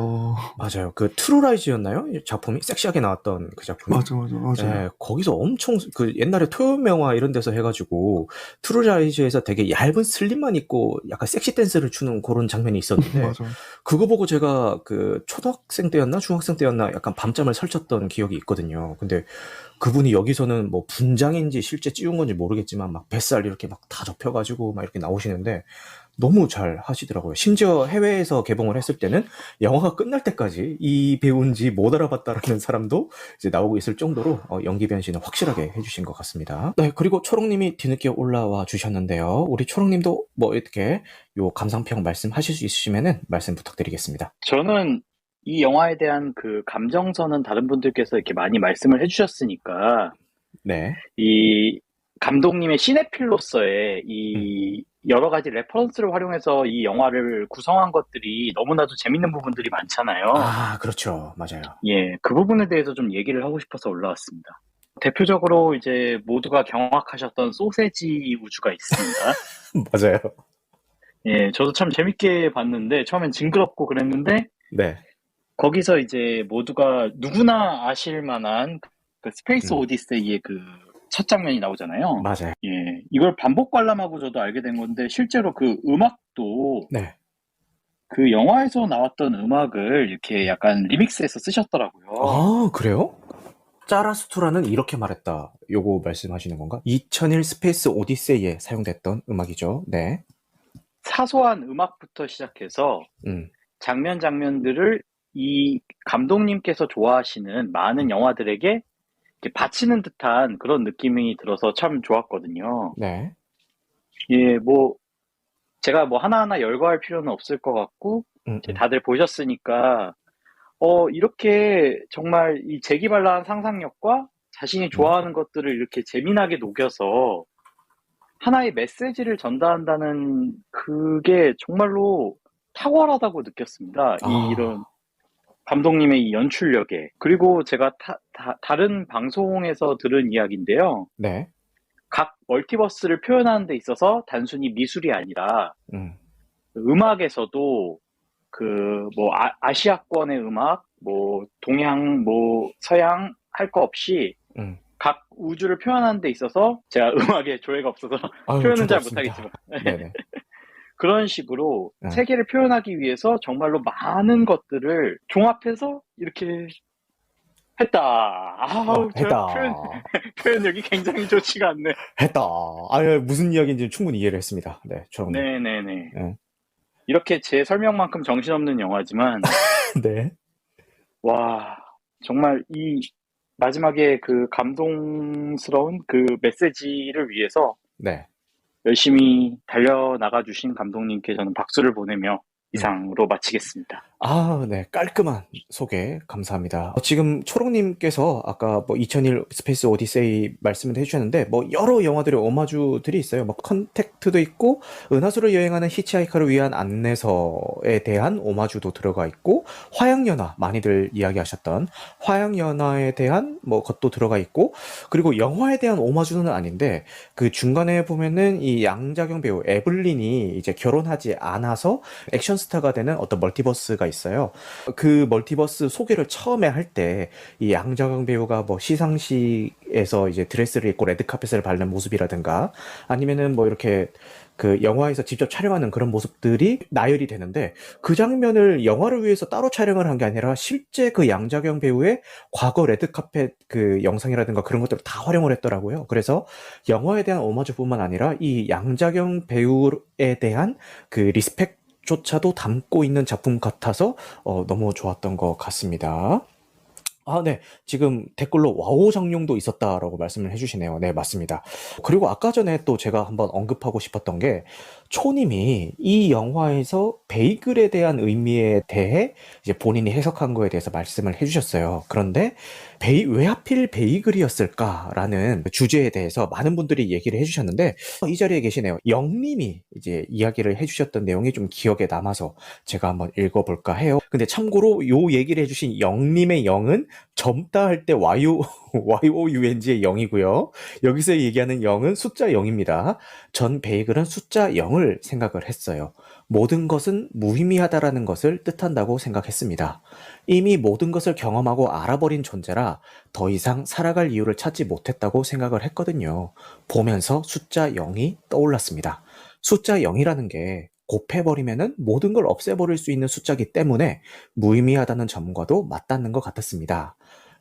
맞아요. 그 트루라이즈였나요? 작품이 섹시하게 나왔던 그 작품이. 맞아. 네, 거기서 엄청 그 옛날에 토요일 영화 이런 데서 해가지고 트루라이즈에서 되게 얇은 슬립만 입고 약간 섹시 댄스를 추는 그런 장면이 있었는데 맞아. 그거 보고 제가 그 초등학생 때였나 중학생 때였나 약간 밤잠을 설쳤던 기억이 있거든요. 근데 그분이 여기서는 뭐 분장인지 실제 찌운 건지 모르겠지만 막 뱃살 이렇게 막 다 접혀가지고 막 이렇게 나오시는데 너무 잘 하시더라고요. 심지어 해외에서 개봉을 했을 때는 영화가 끝날 때까지 이 배우인지 못 알아봤다라는 사람도 이제 나오고 있을 정도로 연기 변신을 확실하게 해주신 것 같습니다. 네, 그리고 초롱님이 뒤늦게 올라와 주셨는데요. 우리 초롱님도 뭐 이렇게 요 감상평 말씀하실 수 있으시면은 말씀 부탁드리겠습니다. 저는 이 영화에 대한 그 감정선은 다른 분들께서 이렇게 많이 말씀을 해주셨으니까 네. 이 감독님의 시네필로서의 이 여러 가지 레퍼런스를 활용해서 이 영화를 구성한 것들이 너무나도 재밌는 부분들이 많잖아요. 그렇죠. 맞아요. 예, 그 부분에 대해서 좀 얘기를 하고 싶어서 올라왔습니다. 대표적으로 이제 모두가 경악하셨던 소세지 우주가 있습니다. 맞아요. 예, 저도 참 재밌게 봤는데 처음엔 징그럽고 그랬는데 네. 거기서 이제 모두가 누구나 아실 만한 그 스페이스 오디세이의 그 첫 장면이 나오잖아요. 맞아요. 예, 이걸 반복 관람하고 저도 알게 된 건데 실제로 그 음악도 네. 그 영화에서 나왔던 음악을 이렇게 약간 리믹스해서 쓰셨더라고요. 그래요? 짜라스투라는 이렇게 말했다. 요거 말씀하시는 건가? 2001 스페이스 오디세이에 사용됐던 음악이죠. 네. 사소한 음악부터 시작해서 장면들을 이 감독님께서 좋아하시는 많은 영화들에게 이렇게 바치는 듯한 그런 느낌이 들어서 참 좋았거든요. 네. 예, 뭐 제가 뭐 하나하나 열거할 필요는 없을 것 같고 이제 다들 보셨으니까 이렇게 정말 이 재기발랄한 상상력과 자신이 좋아하는 것들을 이렇게 재미나게 녹여서 하나의 메시지를 전달한다는 그게 정말로 탁월하다고 느꼈습니다. 이런 감독님의 이 연출력에. 그리고 제가 다른 방송에서 들은 이야기인데요. 네. 각 멀티버스를 표현하는 데 있어서 단순히 미술이 아니라 음악에서도 그 뭐 아시아권의 음악, 뭐 동양, 뭐 서양 할 거 없이 각 우주를 표현하는 데 있어서 제가 음악에 조예가 없어서 표현은 잘 못하겠지만 네네. 그런 식으로 세계를 표현하기 위해서 정말로 많은 것들을 종합해서 이렇게 했다. 했다. 표현력이 굉장히 좋지가 않네. 했다. 무슨 이야기인지 충분히 이해를 했습니다. 네, 저는. 네네네. 이렇게 제 설명만큼 정신없는 영화지만 네. 와, 정말 이 마지막에 그 감동스러운 그 메시지를 위해서 네. 열심히 달려나가 주신 감독님께 저는 박수를 보내며 이상으로 마치겠습니다. 네. 깔끔한 소개 감사합니다. 지금 초롱님께서 아까 뭐 2001 스페이스 오디세이 말씀을 해주셨는데 뭐 여러 영화들의 오마주들이 있어요. 뭐 컨택트도 있고 은하수를 여행하는 히치하이커를 위한 안내서에 대한 오마주도 들어가 있고 화양연화 많이들 이야기하셨던 화양연화에 대한 뭐 것도 들어가 있고 그리고 영화에 대한 오마주는 아닌데 그 중간에 보면은 이 양자경 배우 에블린이 이제 결혼하지 않아서 액션 스타가 되는 어떤 멀티버스가 있어요. 그 멀티버스 소개를 처음에 할 때 이 양자경 배우가 뭐 시상식에서 이제 드레스를 입고 레드카펫을 밟는 모습이라든가 아니면은 뭐 이렇게 그 영화에서 직접 촬영하는 그런 모습들이 나열이 되는데 그 장면을 영화를 위해서 따로 촬영을 한 게 아니라 실제 그 양자경 배우의 과거 레드카펫 그 영상이라든가 그런 것들을 다 활용을 했더라고요. 그래서 영화에 대한 오마주뿐만 아니라 이 양자경 배우에 대한 그 리스펙조차도 담고 있는 작품 같아서 너무 좋았던 것 같습니다. 네. 지금 댓글로 와우 장룡도 있었다라고 말씀을 해주시네요. 네, 맞습니다. 그리고 아까 전에 또 제가 한번 언급하고 싶었던 게 초님이 이 영화에서 베이글에 대한 의미에 대해 이제 본인이 해석한 거에 대해서 말씀을 해주셨어요. 그런데 왜 하필 베이글이었을까라는 주제에 대해서 많은 분들이 얘기를 해주셨는데 이 자리에 계시네요. 영님이 이제 이야기를 해주셨던 내용이 좀 기억에 남아서 제가 한번 읽어볼까 해요. 근데 참고로 요 얘기를 해주신 영님의 영은 젊다 할 때 YOUNG의 0이고요. 여기서 얘기하는 0은 숫자 0입니다. 전 베이글은 숫자 0을 생각을 했어요. 모든 것은 무의미하다라는 것을 뜻한다고 생각했습니다. 이미 모든 것을 경험하고 알아버린 존재라 더 이상 살아갈 이유를 찾지 못했다고 생각을 했거든요. 보면서 숫자 0이 떠올랐습니다. 숫자 0이라는 게 곱해버리면은 모든 걸 없애버릴 수 있는 숫자이기 때문에 무의미하다는 점과도 맞닿는 것 같았습니다.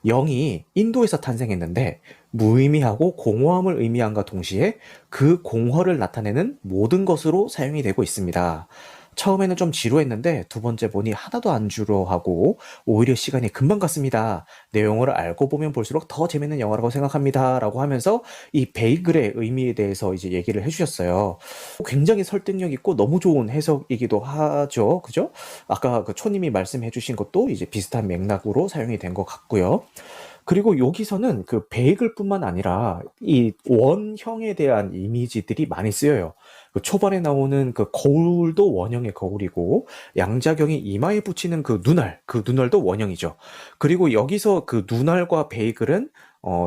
0이 인도에서 탄생했는데 무의미하고 공허함을 의미함과 동시에 그 공허를 나타내는 모든 것으로 사용이 되고 있습니다. 처음에는 좀 지루했는데 두 번째 보니 하나도 안 지루하고 오히려 시간이 금방 갔습니다. 내용을 알고 보면 볼수록 더 재밌는 영화라고 생각합니다. 라고 하면서 이 베이글의 의미에 대해서 이제 얘기를 해주셨어요. 굉장히 설득력 있고 너무 좋은 해석이기도 하죠. 그죠? 아까 그 초님이 말씀해 주신 것도 이제 비슷한 맥락으로 사용이 된 것 같고요. 그리고 여기서는 그 베이글뿐만 아니라 이 원형에 대한 이미지들이 많이 쓰여요. 그 초반에 나오는 그 거울도 원형의 거울이고 양자경이 이마에 붙이는 그 눈알도 원형이죠. 그리고 여기서 그 눈알과 베이글은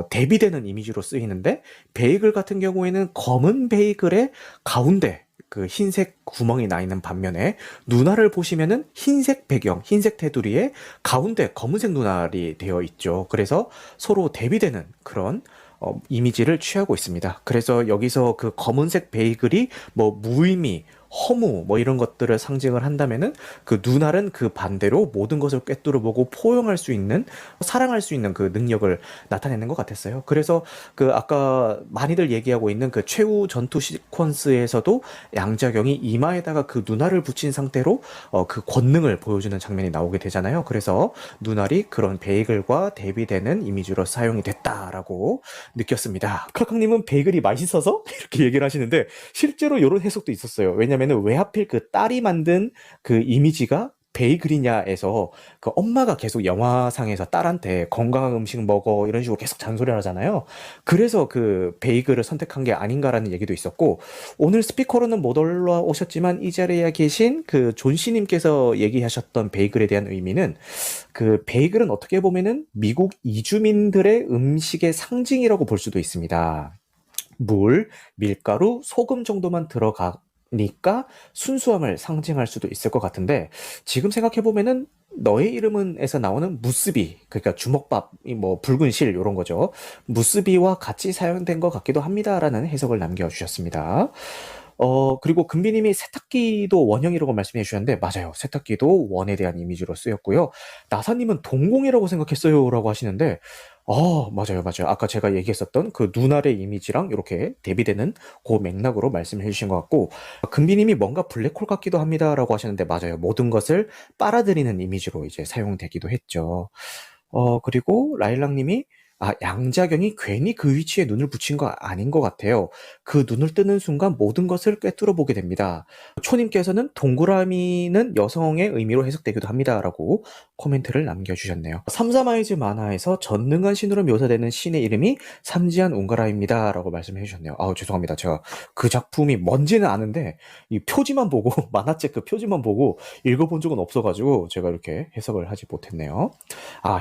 대비되는 이미지로 쓰이는데 베이글 같은 경우에는 검은 베이글의 가운데 그 흰색 구멍이 나 있는 반면에 눈알을 보시면은 흰색 배경, 흰색 테두리에 가운데 검은색 눈알이 되어 있죠. 그래서 서로 대비되는 그런 이미지를 취하고 있습니다. 그래서 여기서 그 검은색 베이글이 뭐 무의미, 허무 뭐 이런 것들을 상징을 한다면은 그 눈알은 그 반대로 모든 것을 꿰뚫어보고 포용할 수 있는 사랑할 수 있는 그 능력을 나타내는 것 같았어요. 그래서 그 아까 많이들 얘기하고 있는 그 최후 전투 시퀀스에서도 양자경이 이마에다가 그 눈알을 붙인 상태로 그 권능을 보여주는 장면이 나오게 되잖아요. 그래서 눈알이 그런 베이글과 대비되는 이미지로 사용이 됐다라고 느꼈습니다. 크라캉님은 베이글이 맛있어서 이렇게 얘기를 하시는데 실제로 이런 해석도 있었어요. 왜냐면 왜 하필 그 딸이 만든 그 이미지가 베이글이냐에서 그 엄마가 계속 영화상에서 딸한테 건강한 음식 먹어 이런 식으로 계속 잔소리를 하잖아요. 그래서 그 베이글을 선택한 게 아닌가라는 얘기도 있었고 오늘 스피커로는 못 올라오셨지만 이 자리에 계신 그 존씨님께서 얘기하셨던 베이글에 대한 의미는 그 베이글은 어떻게 보면은 미국 이주민들의 음식의 상징이라고 볼 수도 있습니다. 물, 밀가루, 소금 정도만 들어가니까 순수함을 상징할 수도 있을 것 같은데 지금 생각해보면은 너의 이름은에서 나오는 무스비, 그러니까 주먹밥이 뭐 붉은 실 이런 거죠. 무스비와 같이 사용된 것 같기도 합니다라는 해석을 남겨주셨습니다. 그리고 금비님이 세탁기도 원형이라고 말씀해 주셨는데 맞아요. 세탁기도 원에 대한 이미지로 쓰였고요. 나사님은 동공이라고 생각했어요 라고 하시는데 맞아요. 아까 제가 얘기했었던 그 눈알의 이미지랑 이렇게 대비되는 그 맥락으로 말씀해 주신 것 같고 금비님이 뭔가 블랙홀 같기도 합니다라고 하셨는데 맞아요. 모든 것을 빨아들이는 이미지로 이제 사용되기도 했죠. 그리고 라일락님이 양자경이 괜히 그 위치에 눈을 붙인 거 아닌 것 같아요. 그 눈을 뜨는 순간 모든 것을 꿰뚫어 보게 됩니다. 초님께서는 동그라미는 여성의 의미로 해석되기도 합니다라고 코멘트를 남겨주셨네요. 삼사마이즈 만화에서 전능한 신으로 묘사되는 신의 이름이 삼지한 웅가라입니다라고 말씀해 주셨네요. 죄송합니다. 제가 그 작품이 뭔지는 아는데 이 표지만 보고 만화책 그 표지만 보고 읽어본 적은 없어가지고 제가 이렇게 해석을 하지 못했네요.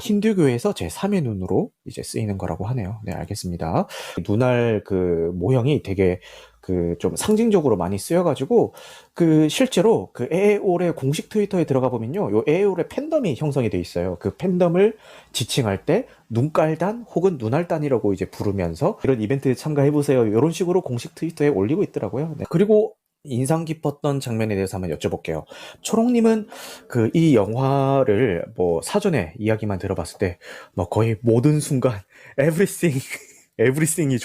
힌두교에서 제3의 눈으로 이제 쓰이는 거라고 하네요. 네, 알겠습니다. 눈알 그 모형이 되게 그 좀 상징적으로 많이 쓰여가지고 그 실제로 그 에에올의 공식 트위터에 들어가 보면요, 요 에에올의 팬덤이 형성이 돼 있어요. 그 팬덤을 지칭할 때 눈깔단 혹은 눈알단이라고 이제 부르면서 이런 이벤트에 참가해 보세요, 이런 식으로 공식 트위터에 올리고 있더라고요. 네. 그리고 인상 깊었던 장면에 대해서 한번 여쭤볼게요. 초롱님은 그 이 영화를 뭐 사전에 이야기만 들어봤을 때 뭐 거의 모든 순간 everything 에브리싱이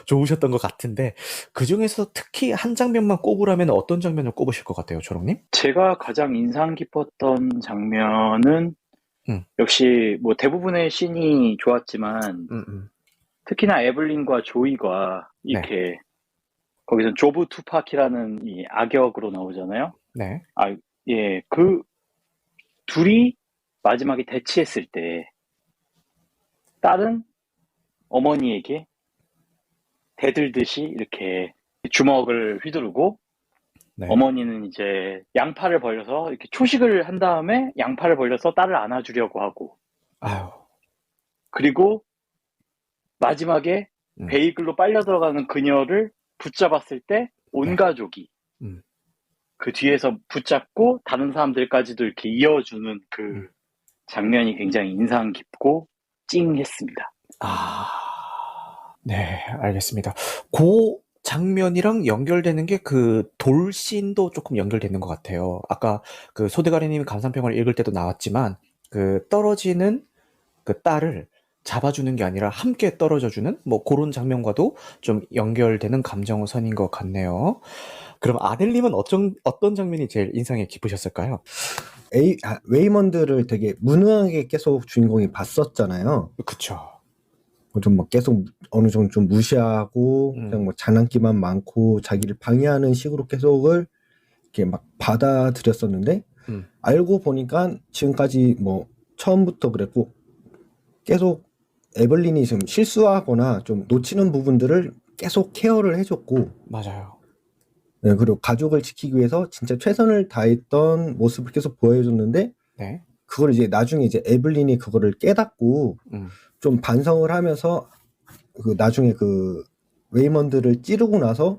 좋으셨던 것 같은데, 그 중에서 특히 한 장면만 꼽으라면 어떤 장면을 꼽으실 것 같아요, 초롱님? 제가 가장 인상 깊었던 장면은 역시 뭐 대부분의 씬이 좋았지만 특히나 에블린과 조이가 이렇게 거기서 조브 투팍이라는 이 악역으로 나오잖아요. 네. 예, 그 둘이 마지막에 대치했을 때 딸은 어머니에게 대들듯이 이렇게 주먹을 휘두르고 어머니는 이제 양팔을 벌려서 이렇게 초식을 한 다음에 양팔을 벌려서 딸을 안아주려고 하고, 그리고 마지막에 베이글로 빨려 들어가는 그녀를 붙잡았을 때 온 가족이 그 뒤에서 붙잡고 다른 사람들까지도 이렇게 이어주는 그 장면이 굉장히 인상 깊고 찡했습니다. 네, 알겠습니다. 그 장면이랑 연결되는 게 그 돌씬도 조금 연결되는 것 같아요. 아까 그 소대가리님이 감상평을 읽을 때도 나왔지만, 그 떨어지는 그 딸을 잡아주는 게 아니라 함께 떨어져주는 뭐 그런 장면과도 좀 연결되는 감정선인 것 같네요. 그럼 아델님은 어떤 장면이 제일 인상에 깊으셨을까요? 웨이먼드를 되게 무능하게 계속 주인공이 봤었잖아요. 그쵸. 좀 뭐 계속 어느 정도 좀 무시하고 그냥 뭐 장난기만 많고 자기를 방해하는 식으로 계속을 이렇게 막 받아들였었는데 알고 보니까 지금까지 뭐 처음부터 그랬고 계속 에블린이 좀 실수하거나 좀 놓치는 부분들을 계속 케어를 해줬고, 맞아요. 네, 그리고 가족을 지키기 위해서 진짜 최선을 다했던 모습을 계속 보여줬는데, 네. 그걸 이제 나중에 이제 에블린이 그거를 깨닫고 좀 반성을 하면서 그 나중에 그 웨이먼드를 찌르고 나서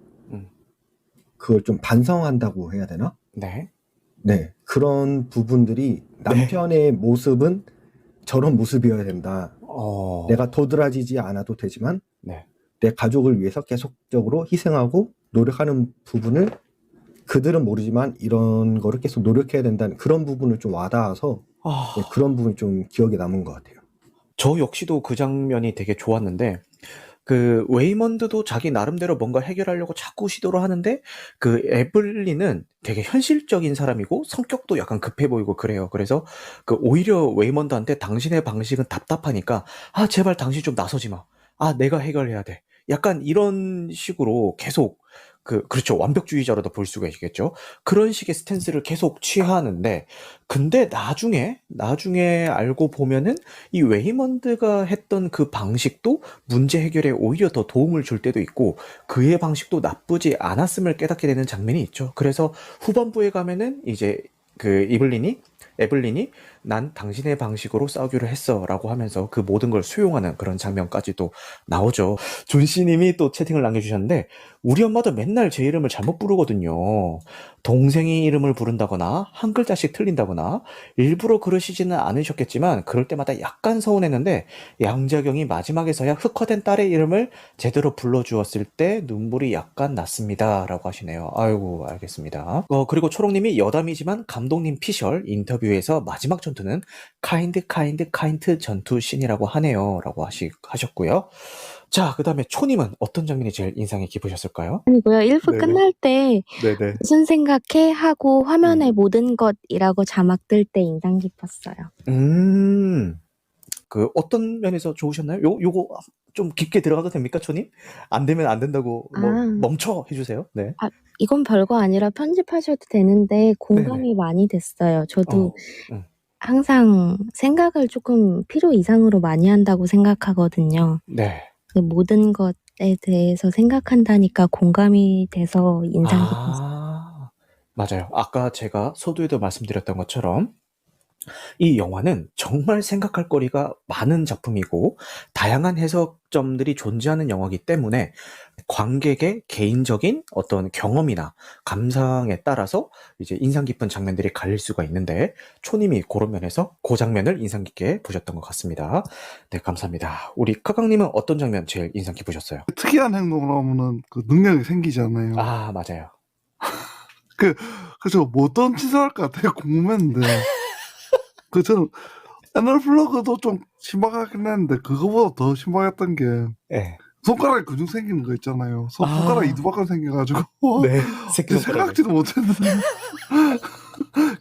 그걸 좀 반성한다고 해야 되나? 네. 네, 그런 부분들이 남편의 모습은 저런 모습이어야 된다. 내가 도드라지지 않아도 되지만 내 가족을 위해서 계속적으로 희생하고 노력하는 부분을 그들은 모르지만 이런 거를 계속 노력해야 된다는 그런 부분을 좀 와닿아서 네, 그런 부분이 좀 기억에 남은 것 같아요. 저 역시도 그 장면이 되게 좋았는데, 그 웨이먼드도 자기 나름대로 뭔가 해결하려고 자꾸 시도를 하는데, 그 에블린은 되게 현실적인 사람이고 성격도 약간 급해 보이고 그래요. 그래서 그 오히려 웨이먼드한테 당신의 방식은 답답하니까 제발 당신 좀 나서지 마. 내가 해결해야 돼. 약간 이런 식으로 계속 그렇죠. 완벽주의자로도 볼 수가 있겠죠. 그런 식의 스탠스를 계속 취하는데, 근데 나중에 알고 보면은 이 웨이먼드가 했던 그 방식도 문제 해결에 오히려 더 도움을 줄 때도 있고, 그의 방식도 나쁘지 않았음을 깨닫게 되는 장면이 있죠. 그래서 후반부에 가면은 이제 그 에블린이 난 당신의 방식으로 싸우기로 했어 라고 하면서 그 모든 걸 수용하는 그런 장면까지도 나오죠. 존씨님이 또 채팅을 남겨주셨는데, 우리 엄마도 맨날 제 이름을 잘못 부르거든요. 동생이 이름을 부른다거나 한 글자씩 틀린다거나 일부러 그러시지는 않으셨겠지만 그럴 때마다 약간 서운했는데, 양자경이 마지막에서야 흑화된 딸의 이름을 제대로 불러주었을 때 눈물이 약간 났습니다 라고 하시네요. 아이고, 알겠습니다. 그리고 초롱님이 여담이지만 감독님 피셜 인터뷰에서 마지막 전투는 카인드 전투 씬이라고 하네요 라고 하셨고요. 자, 그 다음에 초님은 어떤 장면이 제일 인상이 깊으셨을까요? 아니고요. 1부 네네. 끝날 때 네네. 무슨 생각해? 하고 화면에 모든 것이라고 자막 뜰 때 인상 깊었어요. 그 어떤 면에서 좋으셨나요? 요거 좀 깊게 들어가도 됩니까, 초님? 안 되면 안 된다고 뭐 멈춰 해주세요. 네. 이건 별거 아니라 편집하셔도 되는데 공감이 많이 됐어요. 저도 항상 생각을 조금 필요 이상으로 많이 한다고 생각하거든요. 네. 그 모든 것에 대해서 생각한다니까 공감이 돼서 인상 깊었어요. 맞아요. 아까 제가 서두에도 말씀드렸던 것처럼 이 영화는 정말 생각할 거리가 많은 작품이고 다양한 해석점들이 존재하는 영화이기 때문에 관객의 개인적인 어떤 경험이나 감상에 따라서 이제 인상 깊은 장면들이 갈릴 수가 있는데 초님이 그런 면에서 그 장면을 인상 깊게 보셨던 것 같습니다. 네, 감사합니다. 우리 카강님은 어떤 장면 제일 인상 깊으셨어요? 특이한 행동을 하면은 그 능력이 생기잖아요. 아, 맞아요. 그래서 뭐 어떤 짓을 할까 되게 궁금했는데 저는 옛날 블로그도 좀 신박하긴 했는데 그거보다 더 신박했던 게 네. 손가락에 근육 생기는 거 있잖아요. 손가락 이두박근 생겨가지고 네, 새끼손가락. 생각지도 못했는데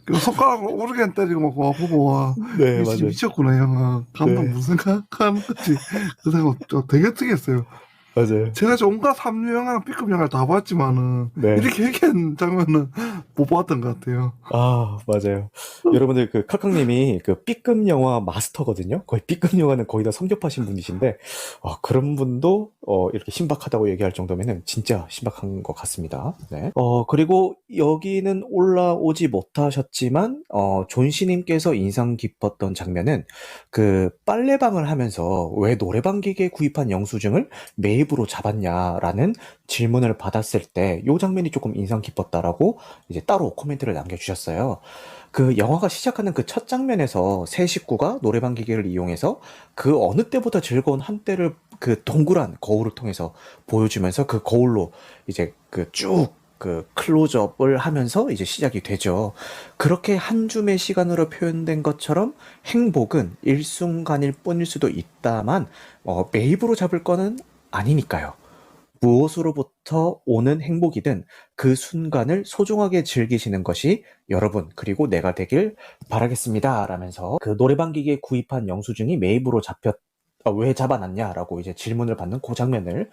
그 손가락으로 오르겐 때리고 막 보고 와 네, 진짜 맞아요. 미쳤구나 형아 감독 네. 무슨 생각하는 거지 그 생각 되게 특이했어요. 맞아요. 제가 온갖 3류 영화랑 B급 영화를 다 봤지만은 네. 이렇게 얘기한 장면은 못 봤던 것 같아요. 아, 맞아요. 여러분들 그 카카님이 그 B급 영화 마스터거든요. 거의 B급 영화는 거의 다 섭렵하신 분이신데 그런 분도 이렇게 신박하다고 얘기할 정도면은 진짜 신박한 것 같습니다. 네. 그리고 여기는 올라오지 못하셨지만 존씨님께서 인상 깊었던 장면은 그 빨래방을 하면서 왜 노래방 기계 구입한 영수증을 매입으로 잡았냐라는 질문을 받았을 때 이 장면이 조금 인상 깊었다라고 이제 따로 코멘트를 남겨주셨어요. 그 영화가 시작하는 그 첫 장면에서 세 식구가 노래방 기계를 이용해서 그 어느 때보다 즐거운 한때를 그 동그란 거울을 통해서 보여주면서 그 거울로 이제 그 쭉 그 클로즈업을 하면서 이제 시작이 되죠. 그렇게 한 줌의 시간으로 표현된 것처럼 행복은 일순간일 뿐일 수도 있다만 매입으로 잡을 거는 아니니까요. 무엇으로부터 오는 행복이든 그 순간을 소중하게 즐기시는 것이 여러분 그리고 내가 되길 바라겠습니다 라면서 그 노래방 기계 구입한 영수증이 매입으로 왜 잡아놨냐라고 이제 질문을 받는 그 장면을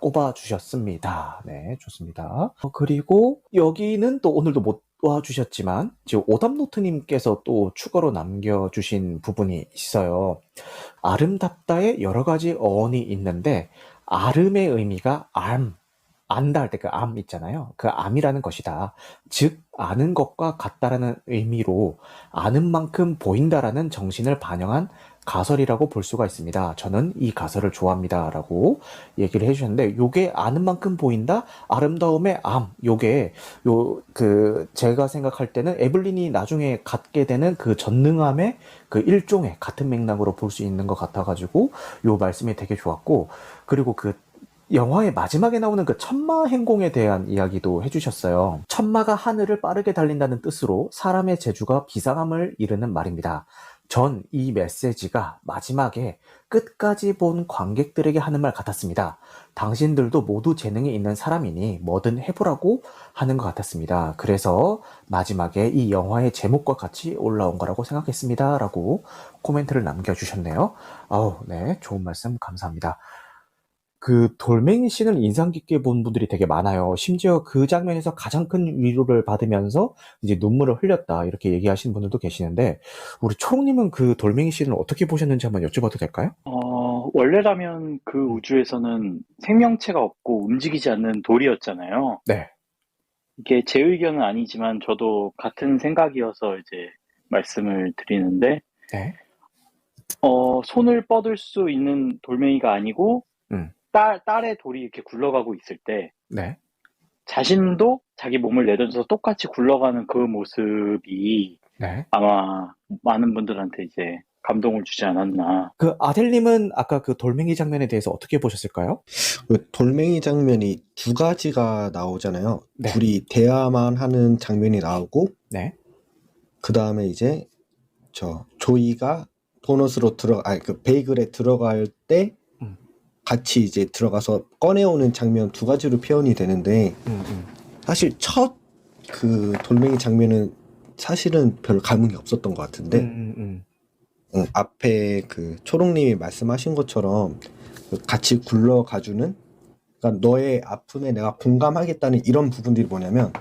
꼽아주셨습니다. 네, 좋습니다. 그리고 여기는 또 오늘도 못 와주셨지만 지금 오답노트님께서 또 추가로 남겨주신 부분이 있어요. 아름답다에 여러 가지 어원이 있는데 아름의 의미가 안다 할 때 그 암 있잖아요. 그 암이라는 것이다. 즉 아는 것과 같다라는 의미로 아는 만큼 보인다라는 정신을 반영한 가설이라고 볼 수가 있습니다. 저는 이 가설을 좋아합니다. 라고 얘기를 해주셨는데 요게 아는 만큼 보인다? 아름다움의 암. 요게 제가 생각할 때는 에블린이 나중에 갖게 되는 그 전능함의 그 일종의 같은 맥락으로 볼 수 있는 것 같아가지고 요 말씀이 되게 좋았고 그리고 그 영화의 마지막에 나오는 그 천마 행공에 대한 이야기도 해주셨어요. 천마가 하늘을 빠르게 달린다는 뜻으로 사람의 재주가 비상함을 이르는 말입니다. 전 이 메시지가 마지막에 끝까지 본 관객들에게 하는 말 같았습니다. 당신들도 모두 재능이 있는 사람이니 뭐든 해보라고 하는 것 같았습니다. 그래서 마지막에 이 영화의 제목과 같이 올라온 거라고 생각했습니다. 라고 코멘트를 남겨주셨네요. 네, 좋은 말씀 감사합니다. 그 돌멩이 씬을 인상 깊게 본 분들이 되게 많아요. 심지어 그 장면에서 가장 큰 위로를 받으면서 이제 눈물을 흘렸다 이렇게 얘기하시는 분들도 계시는데 우리 초롱님은 그 돌멩이 씬을 어떻게 보셨는지 한번 여쭤봐도 될까요? 원래라면 그 우주에서는 생명체가 없고 움직이지 않는 돌이었잖아요. 네. 이게 제 의견은 아니지만 저도 같은 생각이어서 이제 말씀을 드리는데 네. 손을 뻗을 수 있는 돌멩이가 아니고 딸의 돌이 이렇게 굴러가고 있을 때 네. 자신도 자기 몸을 내던져서 똑같이 굴러가는 그 모습이 네. 아마 많은 분들한테 이제 감동을 주지 않았나. 그 아델님은 아까 그 돌멩이 장면에 대해서 어떻게 보셨을까요? 그 돌멩이 장면이 두 가지가 나오잖아요. 네. 둘이 대화만 하는 장면이 나오고, 네. 그 다음에 이제 조이가 도넛으로 그 베이글에 들어갈 때 같이 이제 들어가서 꺼내오는 장면 두 가지로 표현이 되는데 사실 첫 그 돌멩이 장면은 사실은 별 감흥이 없었던 것 같은데 앞에 그 초롱님이 말씀하신 것처럼 같이 굴러가주는 그러니까 너의 아픔에 내가 공감하겠다는 이런 부분들이 뭐냐면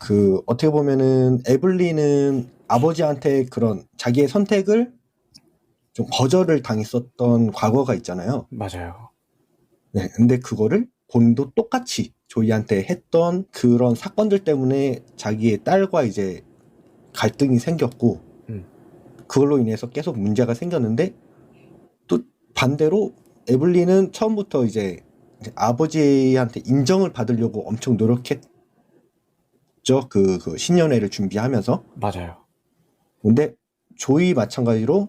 그 어떻게 보면은 에블린은 아버지한테 그런 자기의 선택을 좀 거절을 당했었던 과거가 있잖아요. 맞아요. 네, 근데 그거를 본인도 똑같이 조이한테 했던 그런 사건들 때문에 자기의 딸과 이제 갈등이 생겼고 그걸로 인해서 계속 문제가 생겼는데 또 반대로 에블린은 처음부터 이제 아버지한테 인정을 받으려고 엄청 노력했죠. 그 신년회를 준비하면서. 맞아요. 근데 조이 마찬가지로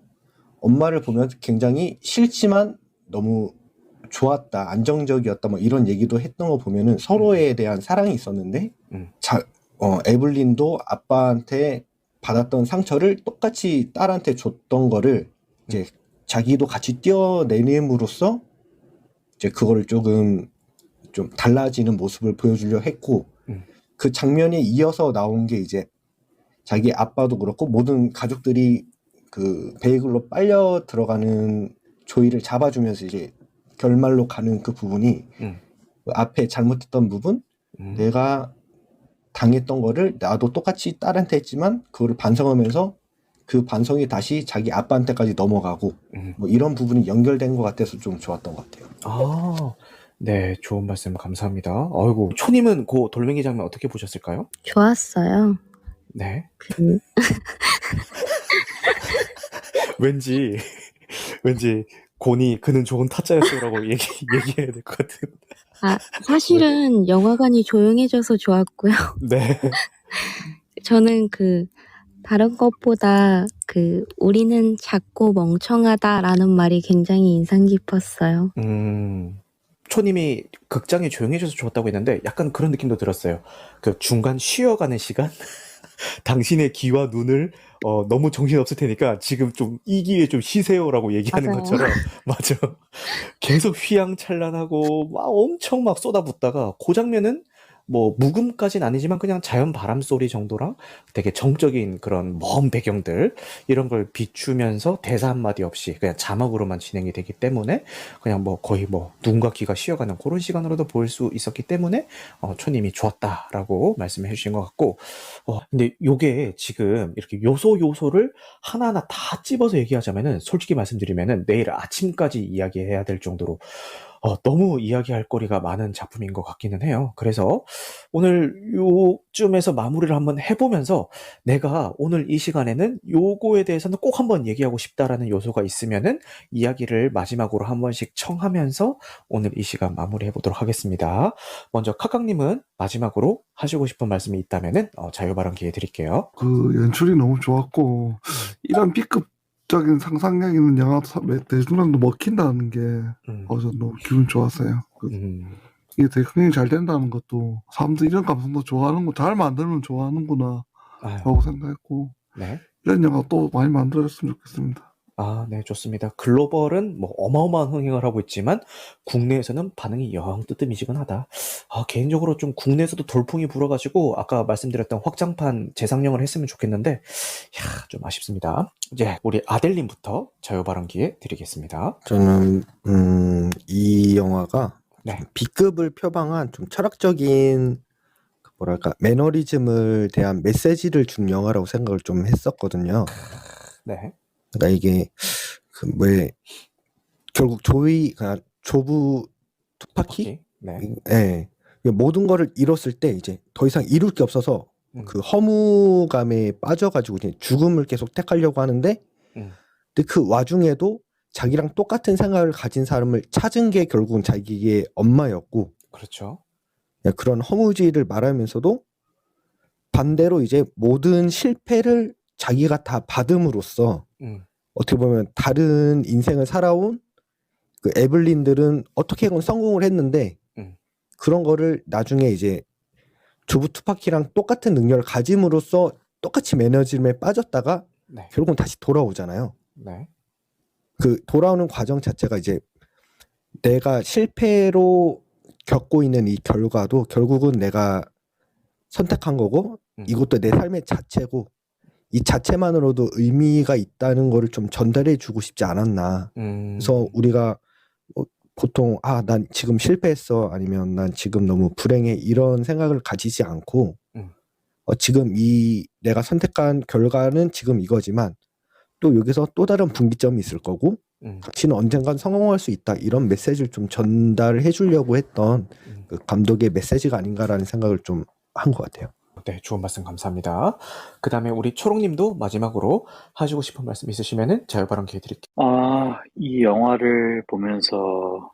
엄마를 보면 굉장히 싫지만 너무 좋았다, 안정적이었다, 뭐 이런 얘기도 했던 거 보면은 서로에 대한 사랑이 있었는데, 에블린도 아빠한테 받았던 상처를 똑같이 딸한테 줬던 거를 이제 자기도 같이 뛰어내림으로써 이제 그거를 조금 좀 달라지는 모습을 보여주려 했고, 그 장면에 이어서 나온 게 이제 자기 아빠도 그렇고 모든 가족들이 그 베이글로 빨려 들어가는 조이를 잡아주면서 이제 결말로 가는 그 부분이 그 앞에 잘못했던 부분, 내가 당했던 거를 나도 똑같이 딸한테 했지만 그거를 반성하면서 그 반성이 다시 자기 아빠한테까지 넘어가고 뭐 이런 부분이 연결된 것 같아서 좀 좋았던 것 같아요. 아, 네, 좋은 말씀 감사합니다. 아이고, 초님은 그 돌멩이 장면 어떻게 보셨을까요? 좋았어요. 네. 그 왠지 곤이 그는 좋은 타짜였어라고 얘기해야 될 것 같은. 사실은 영화관이 조용해져서 좋았고요. 네. 저는 다른 것보다 우리는 작고 멍청하다라는 말이 굉장히 인상 깊었어요. 초님이 극장이 조용해져서 좋았다고 했는데 약간 그런 느낌도 들었어요. 그 중간 쉬어가는 시간? 당신의 귀와 눈을 너무 정신없을 테니까 지금 좀 이 기회에 좀 쉬세요라고 얘기하는 맞아요. 것처럼 맞아. 계속 휘황찬란하고 막 엄청 막 쏟아붓다가 그 장면은 뭐 묵음까지는 아니지만 그냥 자연 바람 소리 정도랑 되게 정적인 그런 먼 배경들 이런 걸 비추면서 대사 한마디 없이 그냥 자막으로만 진행이 되기 때문에 그냥 뭐 거의 뭐 눈과 귀가 쉬어가는 그런 시간으로도 볼 수 있었기 때문에 초님이 좋았다라고 말씀해 주신 것 같고 근데 요게 지금 이렇게 요소를 하나하나 다 찝어서 얘기하자면은 솔직히 말씀드리면은 내일 아침까지 이야기해야 될 정도로 너무 이야기할 거리가 많은 작품인 것 같기는 해요. 그래서 오늘 요쯤에서 마무리를 한번 해보면서 내가 오늘 이 시간에는 요거에 대해서는 꼭 한번 얘기하고 싶다라는 요소가 있으면은 이야기를 마지막으로 한 번씩 청하면서 오늘 이 시간 마무리해 보도록 하겠습니다. 먼저 카카님은 마지막으로 하시고 싶은 말씀이 있다면은 자유발언 기회 드릴게요. 그 연출이 너무 좋았고 이런 B급 적인 상상력 있는 영화 대중랑도 먹힌다는 게 저 너무 기분 좋았어요. 이게 되게 흥행이 잘 된다는 것도 사람들 이런 감성도 좋아하는 거 잘 만들면 좋아하는구나 라고 생각했고 네. 이런 영화 또 많이 만들어졌으면 좋겠습니다. 네, 좋습니다. 글로벌은 뭐 어마어마한 흥행을 하고 있지만 국내에서는 반응이 영 뜨뜻미지근하다. 개인적으로 좀 국내에서도 돌풍이 불어가지고 아까 말씀드렸던 확장판 재상영을 했으면 좋겠는데 좀 아쉽습니다. 이제 우리 아델님부터 자유발언 기회 드리겠습니다. 저는 이 영화가 네. B급을 표방한 좀 철학적인 뭐랄까 매너리즘을 대한 메시지를 준 영화라고 생각을 좀 했었거든요. 네. 그러니까 이게 결국 조부 투파키? 네. 네. 모든 거를 잃었을 때 이제 더 이상 이룰 게 없어서 그 허무감에 빠져가지고 이제 죽음을 계속 택하려고 하는데 근데 그 와중에도 자기랑 똑같은 생각을 가진 사람을 찾은 게 결국은 자기의 엄마였고 그렇죠. 그런 허무지를 말하면서도 반대로 이제 모든 실패를 자기가 다 받음으로써 어떻게 보면 다른 인생을 살아온 그 에블린들은 어떻게든 성공을 했는데 그런 거를 나중에 이제 조부 투파키랑 똑같은 능력을 가짐으로써 똑같이 매너즘에 빠졌다가 네. 결국은 다시 돌아오잖아요. 네. 그 돌아오는 과정 자체가 이제 내가 실패로 겪고 있는 이 결과도 결국은 내가 선택한 거고 이것도 내 삶의 자체고 이 자체만으로도 의미가 있다는 거를 좀 전달해 주고 싶지 않았나. 그래서 우리가 보통 난 지금 실패했어 아니면 난 지금 너무 불행해 이런 생각을 가지지 않고 지금 내가 선택한 결과는 지금 이거지만 또 여기서 또 다른 분기점이 있을 거고 당신은 언젠간 성공할 수 있다 이런 메시지를 좀 전달해 주려고 했던 그 감독의 메시지가 아닌가라는 생각을 좀 한 것 같아요. 네, 좋은 말씀 감사합니다. 그 다음에 우리 초롱님도 마지막으로 하시고 싶은 말씀 있으시면은 자유발언 기회 드릴게요. 이 영화를 보면서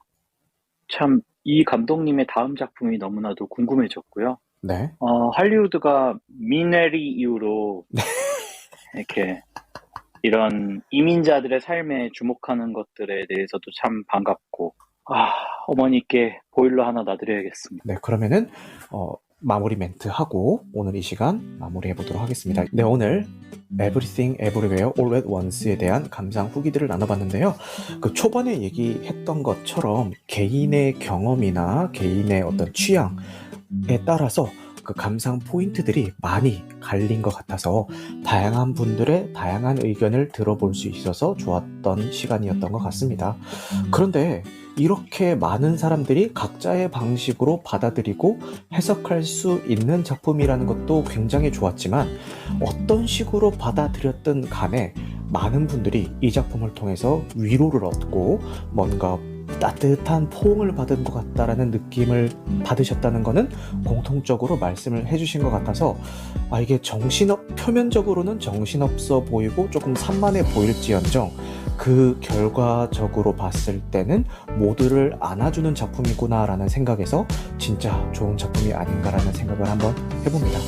참 이 감독님의 다음 작품이 너무나도 궁금해졌고요. 네. 할리우드가 미네리 이후로 이렇게 이런 이민자들의 삶에 주목하는 것들에 대해서도 참 반갑고, 어머니께 보일러 하나 놔드려야겠습니다. 네, 그러면은 마무리 멘트 하고 오늘 이 시간 마무리해 보도록 하겠습니다. 네, 오늘 Everything Everywhere All at Once에 대한 감상 후기들을 나눠봤는데요. 그 초반에 얘기했던 것처럼 개인의 경험이나 개인의 어떤 취향에 따라서 그 감상 포인트들이 많이 갈린 것 같아서 다양한 분들의 다양한 의견을 들어볼 수 있어서 좋았던 시간이었던 것 같습니다. 그런데 이렇게 많은 사람들이 각자의 방식으로 받아들이고 해석할 수 있는 작품이라는 것도 굉장히 좋았지만 어떤 식으로 받아들였든 간에 많은 분들이 이 작품을 통해서 위로를 얻고 뭔가 따뜻한 포옹을 받은 것 같다라는 느낌을 받으셨다는 것은 공통적으로 말씀을 해주신 것 같아서 이게 표면적으로는 정신없어 보이고 조금 산만해 보일지언정 그 결과적으로 봤을 때는 모두를 안아주는 작품이구나라는 생각에서 진짜 좋은 작품이 아닌가라는 생각을 한번 해봅니다.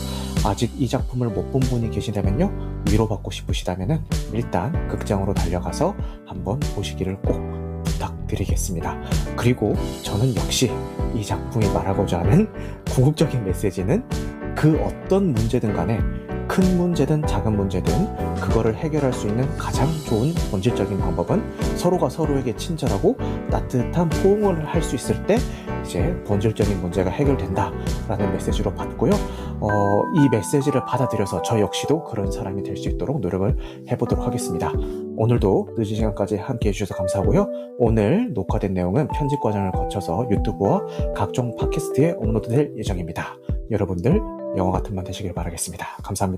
아직 이 작품을 못 본 분이 계시다면요, 위로받고 싶으시다면은 일단 극장으로 달려가서 한번 보시기를 꼭 부탁드리겠습니다. 그리고 저는 역시 이 작품이 말하고자 하는 궁극적인 메시지는 그 어떤 문제든 간에 큰 문제든 작은 문제든 그거를 해결할 수 있는 가장 좋은 본질적인 방법은 서로가 서로에게 친절하고 따뜻한 포옹을 할 수 있을 때 이제 본질적인 문제가 해결된다 라는 메시지로 받고요. 이 메시지를 받아들여서 저 역시도 그런 사람이 될 수 있도록 노력을 해보도록 하겠습니다. 오늘도 늦은 시간까지 함께 해주셔서 감사하고요. 오늘 녹화된 내용은 편집 과정을 거쳐서 유튜브와 각종 팟캐스트에 업로드될 예정입니다. 여러분들 영화 같은 밤 되시길 바라겠습니다. 감사합니다.